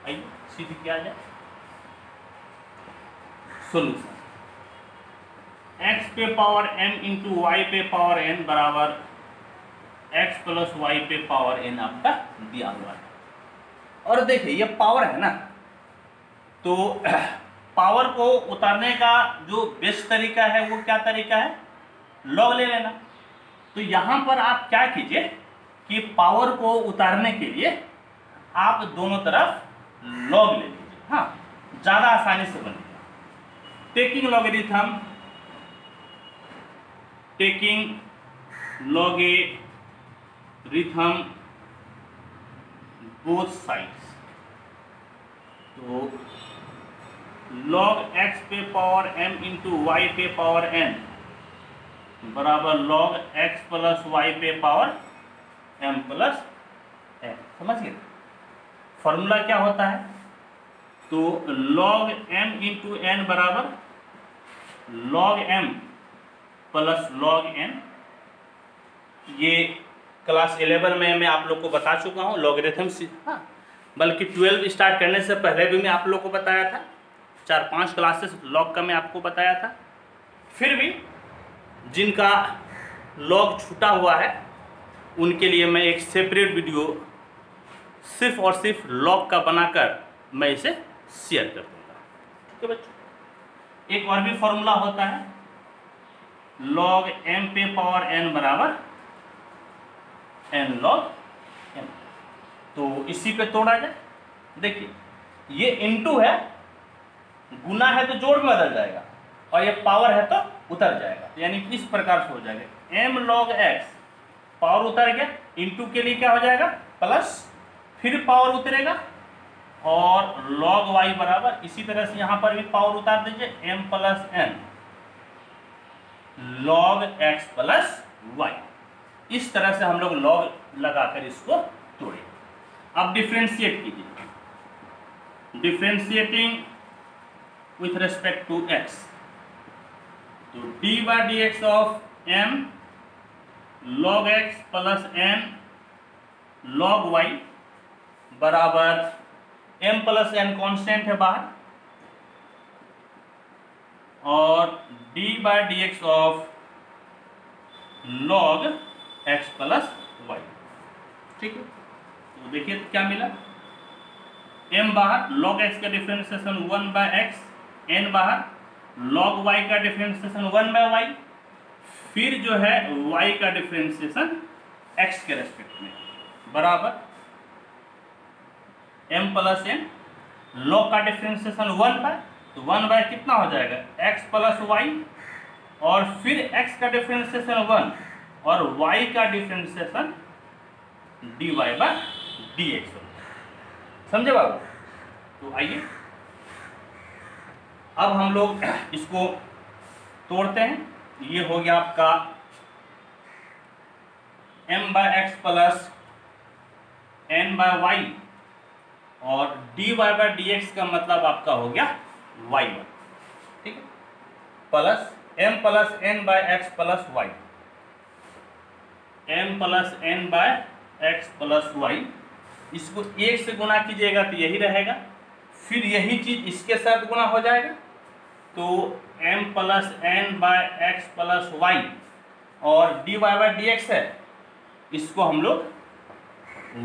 आइए सिद्ध किया जाए। सोल्यूशन x पे पावर m इंटू वाई पे पावर n बराबर x प्लस वाई पे पावर n आपका दिया हुआ है। और देखिए ये पावर है ना, तो पावर को उतारने का जो बेस्ट तरीका है वो क्या तरीका है, लॉग ले लेना। तो यहाँ पर आप क्या कीजिए कि पावर को उतारने के लिए आप दोनों तरफ लॉग ले लीजिए, हाँ, ज़्यादा आसानी से बनेगा। टेकिंग लॉगरिथम, बोथ साइड्स, तो log x पे पावर m इंटू वाई पे पावर n बराबर log x प्लस वाई पे पावर m प्लस n। समझ गए फॉर्मूला क्या होता है, तो log m इंटू n बराबर log m plus log n। ये क्लास 11 में मैं आप लोग को बता चुका हूँ लॉगरिथम, हाँ, बल्कि 12 स्टार्ट करने से पहले भी मैं आप लोग को बताया था, 4-5 क्लासेस लॉग का मैं आपको बताया था। फिर भी जिनका लॉग छूटा हुआ है उनके लिए मैं एक सेपरेट वीडियो सिर्फ और सिर्फ लॉग का बनाकर मैं इसे शेयर कर दूंगा। ठीक है बच्चों, एक और भी फॉर्मूला होता है log m पे पावर n बराबर n log m। तो इसी पे तोड़ा जाए, देखिए ये इनटू है, गुना है तो जोड़ में बदल जाएगा, और ये पावर है तो उतर जाएगा, यानी कि इस प्रकार से हो जाएगा m log x, पावर उतर गया, इनटू के लिए क्या हो जाएगा प्लस, फिर पावर उतरेगा, और log y बराबर इसी तरह से यहाँ पर भी पावर उतार दीजिए m plus n log x plus y। इस तरह से हम लोग log लगाकर इसको तोड़े। अब डिफ्रेंशिएट कीजिए, differentiating with respect to x, तो d by dx of m log x plus n log y बराबर m प्लस n कॉन्स्टेंट है बाहर, और d by dx of log x plus y। ठीक है, तो देखिए क्या मिला, m बाहर, log x का डिफरेंशिएशन 1 बाय x, n बाहर, log y का डिफरेंशिएशन 1 बाय y, फिर जो है y का डिफरेंशिएशन x के रेस्पेक्ट में बराबर m प्लस n, log का डिफरेंशिएशन 1 बाय, तो 1 बाय कितना हो जाएगा x प्लस y, और फिर x का डिफरेंशिएशन 1 और y का डिफरेंशिएशन dy बाय dx। समझे बाबू? तो आइए अब हम लोग इसको तोड़ते हैं। ये हो गया आपका m by x plus n by y, और dy बाय dx का मतलब आपका हो गया y1, ठीक है, plus m plus n by x plus y, m plus n by x plus y, इसको 1 से गुना कीजिएगा तो यही रहेगा, फिर यही चीज इसके साथ गुना हो जाएगा, तो m plus n by x plus y, और dy बाय dx है, इसको हम लोग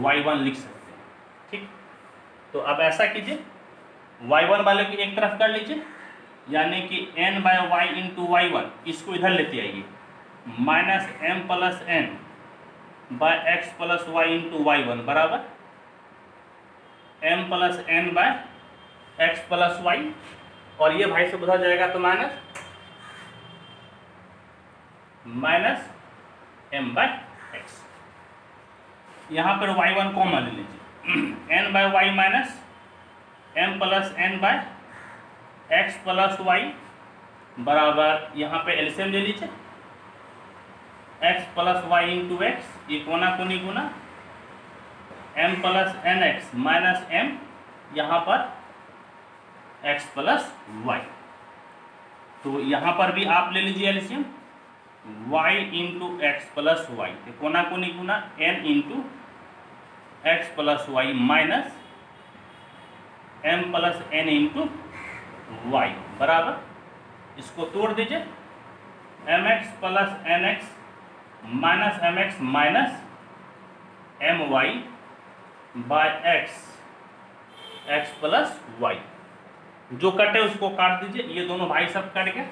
y1 लिख सकते हैं। ठीक, तो अब ऐसा कीजिए, y1 वाले को एक तरफ कर लीजिए, यानी कि n by Y into y1, इसको इधर लेते आइए, minus m plus n by x plus y into y1 बराबर m plus n by x plus y, और ये भाई से बुझा जाएगा तो माइनस m बाय एक्स। यहाँ पर y1 कॉमन ले लीजिए, n by y minus m plus n by x plus y बराबर, यहाँ पे एलसीएम ले लीजिए, x plus y into x, ये कोना कोनी गुना m plus n x minus m, यहाँ पर x प्लस वाई, तो यहाँ पर भी आप ले लीजिए LCM, y into x plus y, कोना कोनी गुना n into x plus y minus m plus n into y बराबर, इसको तोड़ दीजिए, mx plus nx minus mx minus my by x, x plus y, जो कटे उसको काट दीजिए, ये दोनों भाई सब कट गए।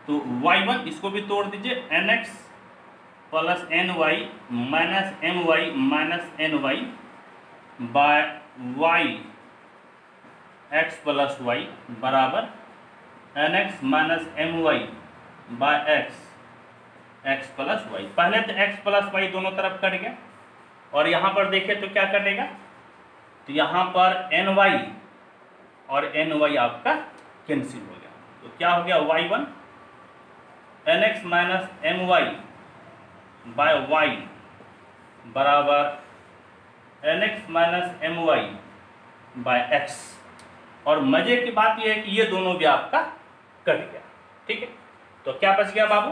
तो y1 इसको भी तोड़ दीजिए, nx plus ny minus my minus ny by y x plus y बराबर nx minus my by x plus y। पहले तो x प्लस y दोनों तरफ कट गया, और यहाँ पर देखें तो क्या कटेगा, तो यहाँ पर ny और ny आपका कैंसिल हो गया। तो क्या हो गया, y1 nx minus my by y बराबर nx minus my by x। और मजे की बात यह है कि ये दोनों भी आपका कट गया। ठीक है, तो क्या बच गया बाबू,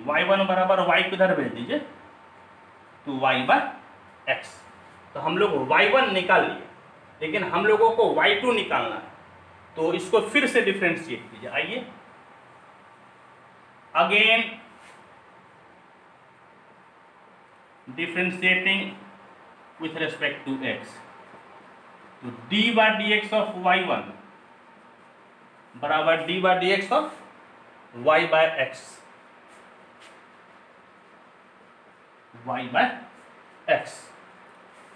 y1 बराबर y को इधर भेज दीजिए, तो y बाय x। तो हम लोग y1 निकाल लिए, लेकिन हम लोगों को y2 निकालना है, तो इसको फिर से डिफ्रेंशिएट कीजिए। आइए again differentiating with respect to x, तो d by dx of y1 बराबर d by dx of y by x, y by x।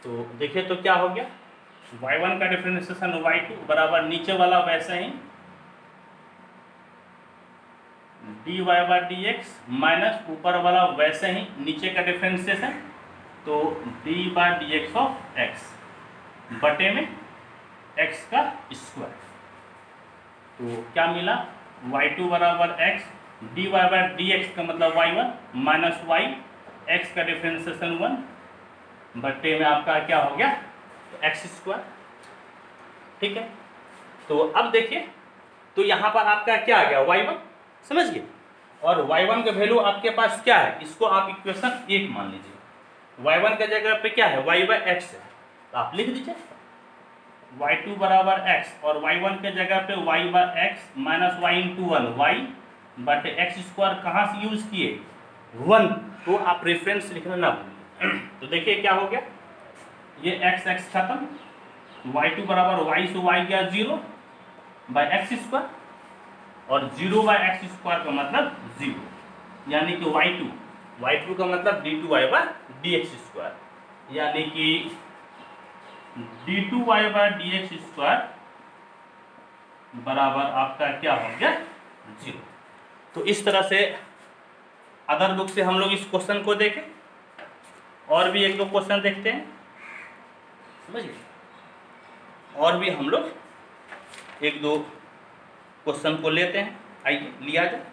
तो देखिए तो क्या हो गया, y1 का डिफरेंशिएशन y2 बराबर नीचे वाला वैसे ही dy बाय dx माइनस ऊपर वाला वैसे ही नीचे का डिफरेंशिएशन, तो d by dx of x बटे में x का स्क्वायर। तो क्या मिला, y2 बराबर x, dy बाय dx का मतलब y1 माइनस y, x का डिफरेंशिएशन 1 बटे में आपका क्या हो गया, तो x स्क्वायर। ठीक है, तो अब देखिए, तो यहाँ पर आपका क्या आ गया, y1, समझ गए। और y1 का वैल्यू आपके पास क्या है, इसको आप इक्वेशन 1 मान लीजिए। y1 के जगह पे क्या है, y बाय x है, तो आप लिख दीजिए y2 बराबर x, और y1 के जगह पे y by x minus y into 1 y बटे x स्क्वायर। कहाँ से यूज किए, 1, तो आप रेफरेंस लिखना ना भूलिए। तो देखिए क्या हो गया, ये x खत्म, y2 बराबर y से y गया 0 बाय x स्क्वायर, और 0 बाय x स्क्वायर का मतलब 0, यानी कि y2 का मतलब d2y बाय dx स्क्वायर, यानी कि d2y बाय dx स्क्वायर बराबर आपका क्या हो गया, 0। तो इस तरह से अदर बुक से हम लोग इस क्वेश्चन को देखें, और भी एक दो क्वेश्चन देखते हैं, समझिए, और भी हम लोग एक दो क्वेश्चन को लेते हैं। आइए लिया जाए।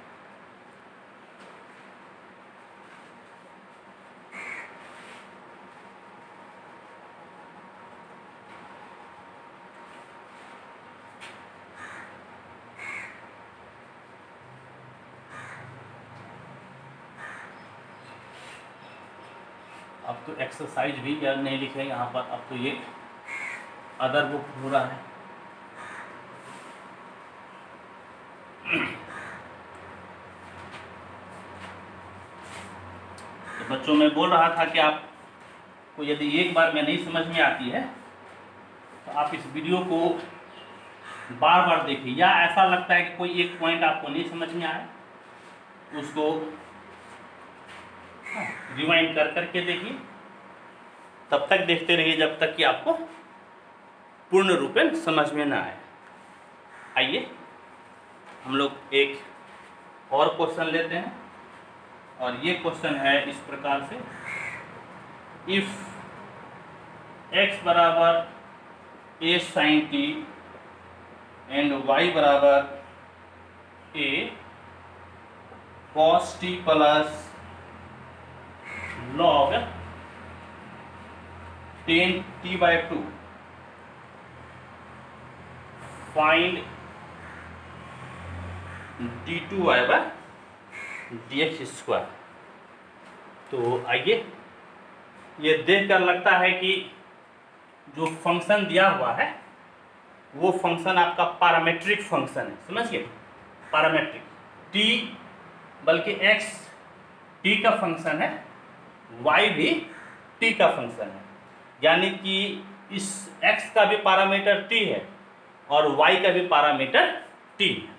अब तो एक्सरसाइज भी यार नहीं लिखे यहाँ पर, अब तो ये अदर बुक हो रहा है। तो बच्चों मैं बोल रहा था कि आपको यदि एक बार में नहीं समझ में आती है तो आप इस वीडियो को बार बार देखिए, या ऐसा लगता है कि कोई एक पॉइंट आपको नहीं समझ में आए उसको रिवाइंड कर करके देखिए, तब तक देखते रहिए जब तक कि आपको पूर्ण रूप में समझ में ना आए। आइए हम लोग एक और क्वेश्चन लेते हैं, और ये क्वेश्चन है इस प्रकार से, इफ x बराबर a sin t and y बराबर a cos t plus log 10t/2, find d2y by dx square. तो आइए, ये देखकर लगता है कि जो फंक्शन दिया हुआ है वो फंक्शन आपका पैरामीट्रिक फंक्शन है, समझिए, पैरामीट्रिक t, बल्कि x t का फंक्शन है, y भी t का फंक्शन है, यानी कि इस x का भी पैरामीटर t है और y का भी पैरामीटर t है।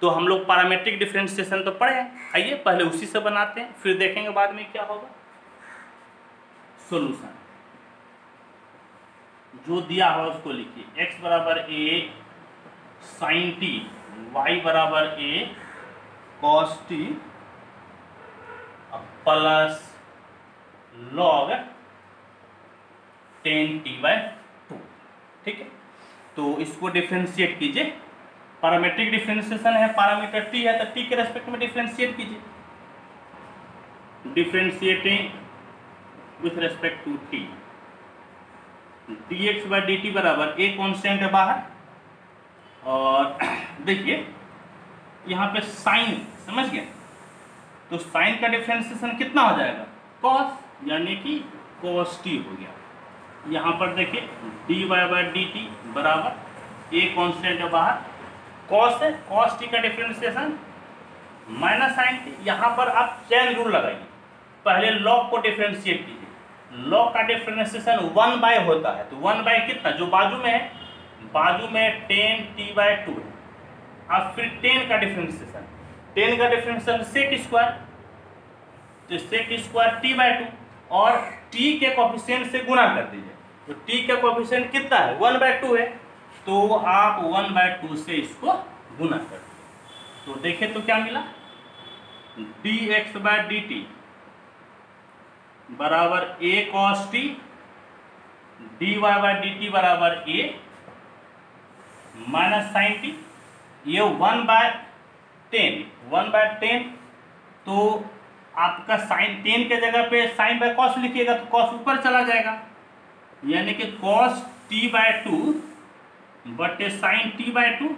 तो हम लोग पैरामेट्रिक डिफरेंशिएशन तो पढ़े हैं, आइए पहले उसी से बनाते हैं, फिर देखेंगे बाद में क्या होगा। सॉल्यूशन जो दिया है उसको लिखिए, x बराबर a sin t, y बराबर a cos t plus log 10t/2, ठीक है। तो इसको डिफरेंशिएट कीजिए, पैरामेट्रिक डिफरेंशिएशन है, पैरामीटर t है तो t के रेस्पेक्ट में डिफरेंशिएट कीजिए, differentiating with respect to t, dx/dt बराबर a कांस्टेंट है बाहर, और देखिए यहाँ पे साइन, समझ गए, तो साइन का डिफरेंशिएशन कितना हो जाएगा, cos, यानी कि cos t हो गया। यहाँ पर देखिए dy/dt बराबर a कांस्टेंट है बाहर, cos है, cos t का डिफरेंशिएशन माइनस साइन t। यहाँ पर आप चेन रूल लगाइए, पहले log को डिफरेंशिएट कीजिए, log का डिफरेंशिएशन 1/, होता है तो 1/ कितना, जो बाजू में है, बाजू में 10t/2 है। अब फिर 10 का डिफरेंशिएशन, 10 का डिफरेंशिएशन sec स्क्वायर, तो sec स्क्वायर t/2 और t के कोफिशिएंट से गुना कर दीजिए, तो t का कोफिशिएंट कितना है, 1/2 है, तो आप 1/2 से इसको गुना कर दीजिए। तो देखें तो क्या मिला, dx/dt बराबर a cos t, dy/dt बराबर a माइनस साइन t, ये 1/10, तो आपका साइन 10 के जगह पे साइन बाय कॉस लिखिएगा तो कॉस ऊपर चला जाएगा, यानी कि cos t/2 बटे साइन t/2,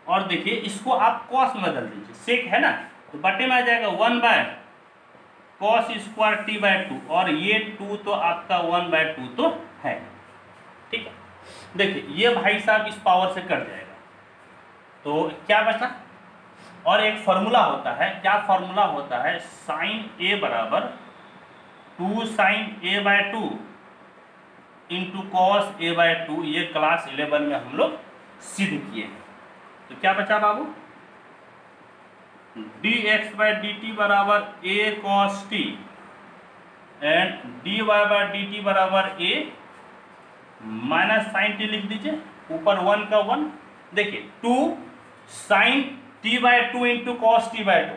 और देखिए इसको आप कॉस में बदल दीजिए, सेक है ना, तो बटे में आ जाएगा 1/cos स्क्वायर t/2, और ये 2 तो आपका 1/2 तो है, ठीक है। देखिए ये भाई साहब इस पावर से कट जाएगा, तो क्या बचा, और एक फॉर्मूला होता है, क्या फॉर्मूला होता है, साइन a बराबर 2 sin a/2 into cos a/2, ये क्लास 11 में हम लोग सिद्ध किए। तो क्या बचा बाबू, dx/dt बराबर a cos t and dy/dt बराबर a माइनस साइन t लिख दीजिए, ऊपर 1 का 1, देखिए 2 sin t/2 into cos t/2,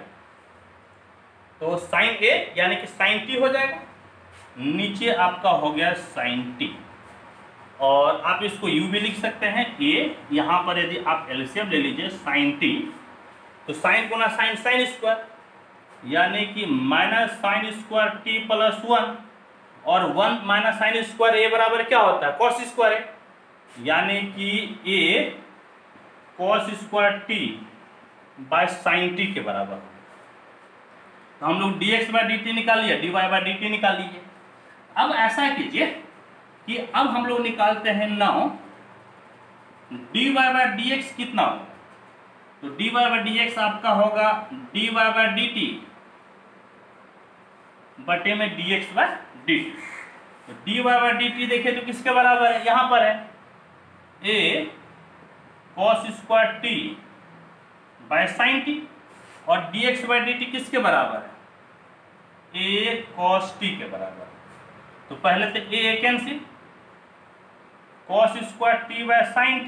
तो साइन a यानी कि साइन t हो जाएगा, नीचे आपका हो गया साइन t, और आप इसको u भी लिख सकते हैं a, यहाँ पर यदि आप एलसीएम ले लीजिए साइन t, तो साइन गुना साइन, साइन स्क्वायर, यानी कि minus sine square t plus 1, और 1 माइनस साइन स्क्वायर a बराबर क्या होता है, कॉस स्क्वायर है, यानी कि a cos square t by sine t के बराबर। तो हम लोग dx/dt निकाल लिया, dy/dt निकाल लीजिए। अब ऐसा कीजिए कि अब हम लोग निकालते हैं नाउ dy/dx कितना होगा, तो dy/dx आपका होगा dy/dt बटे में dx/dt, तो dy/dt देखिए तो किसके बराबर है, यहां पर है a cos square t by sine t, और dx/dt किसके बराबर है, a cos t के बराबर। तो पहले तो a cancel, cos square t by sine t,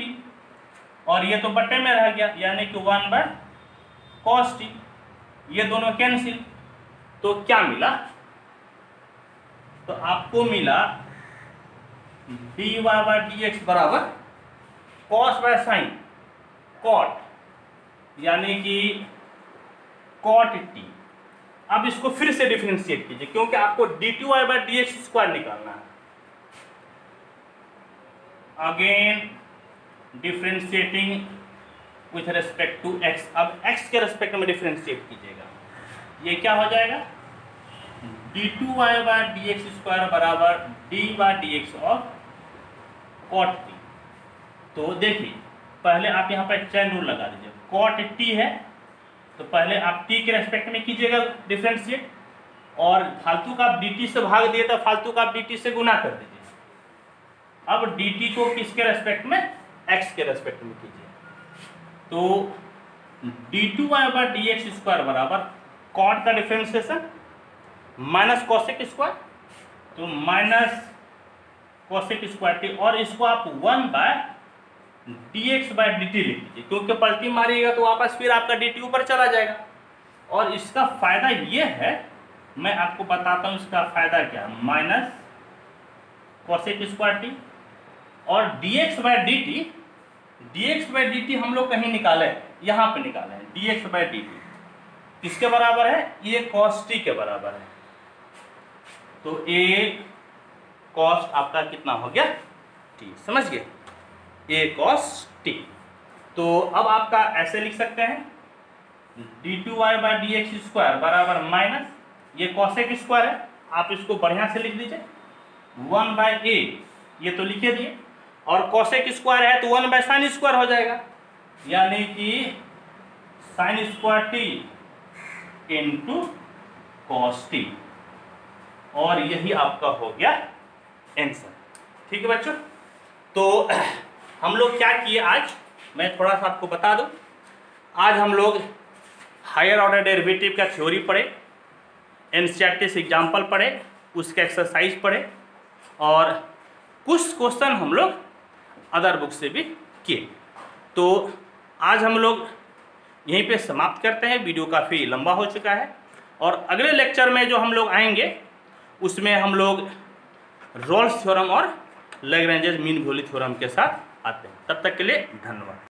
और ये तो बटे में रह गया, यानी कि 1/cos t, ये दोनों कैंसिल, तो क्या मिला, तो आपको मिला dy/dx बराबर cos बाय साइन cot, यानी कि cot t। अब इसको फिर से डिफरेंशिएट कीजिए, क्योंकि आपको dy/dx स्क्वायर निकालना है। Again differentiating with respect to x, अब x के रेस्पेक्ट में डिफरेंशिएट कीजिएगा, ये क्या हो जाएगा, d2y/dx स्क्वायर बराबर d/dx ऑफ cot t। तो देखिए पहले आप यहाँ पर चेन रूल लगा दीजिए, cot t है तो पहले आप t के रेस्पेक्ट में कीजिएगा डिफरेंशिएट, और फालतू का आप dt से भाग दिए तो फालतू का आप dt से गुना कर दीजिए। अब dt को किसके रेस्पेक्ट में, x के रेस्पेक्ट में कीजिए। तो d2y/dx² बराबर कॉट का डिफरेंशिएशन माइनस कॉसेक स्क्वायर, तो माइनस कॉसेक स्क्वायर टी, और इसको आप 1/dx/dt लिख लीजिए, क्योंकि पलटी मारिएगा तो वापस फिर आपका dt ऊपर चला जाएगा। और इसका फायदा ये है, मैं आपको बताता हूँ इसका फायदा क्या है, माइनस कॉसेक स्क्वायर टी, और dx/dt हम लोग कहीं निकाले, यहाँ पे निकाले हैं, dx/dt किसके बराबर है, ये cos t के बराबर है। तो a cos आपका कितना हो गया t, समझ गए, a cos t। तो अब आपका ऐसे लिख सकते हैं d2y/dx² बराबर माइनस ये कॉसेक स्क्वायर है, आप इसको बढ़िया से लिख दीजिए 1/a, ये तो लिखे दिए, और कॉसेक स्क्वायर है तो 1/sin स्क्वायर हो जाएगा, यानी कि sin square t into cos t, और यही आपका हो गया आंसर। ठीक है बच्चों, तो हम लोग क्या किए आज, मैं थोड़ा सा आपको बता दूं। आज हम लोग हायर ऑर्डर डेरिवेटिव का थ्योरी पढ़े, एनसीईआरटी से एग्जाम्पल पढ़े, उसके एक्सरसाइज पढ़े, और कुछ क्वेश्चन हम लोग अदर बुक से भी किए। तो आज हम लोग यहीं पे समाप्त करते हैं, वीडियो काफ़ी लंबा हो चुका है, और अगले लेक्चर में जो हम लोग आएंगे उसमें हम लोग रोल्स थ्योरम और लैग्रेंज मीन वैल्यू थ्योरम के साथ आते हैं। तब तक के लिए धन्यवाद।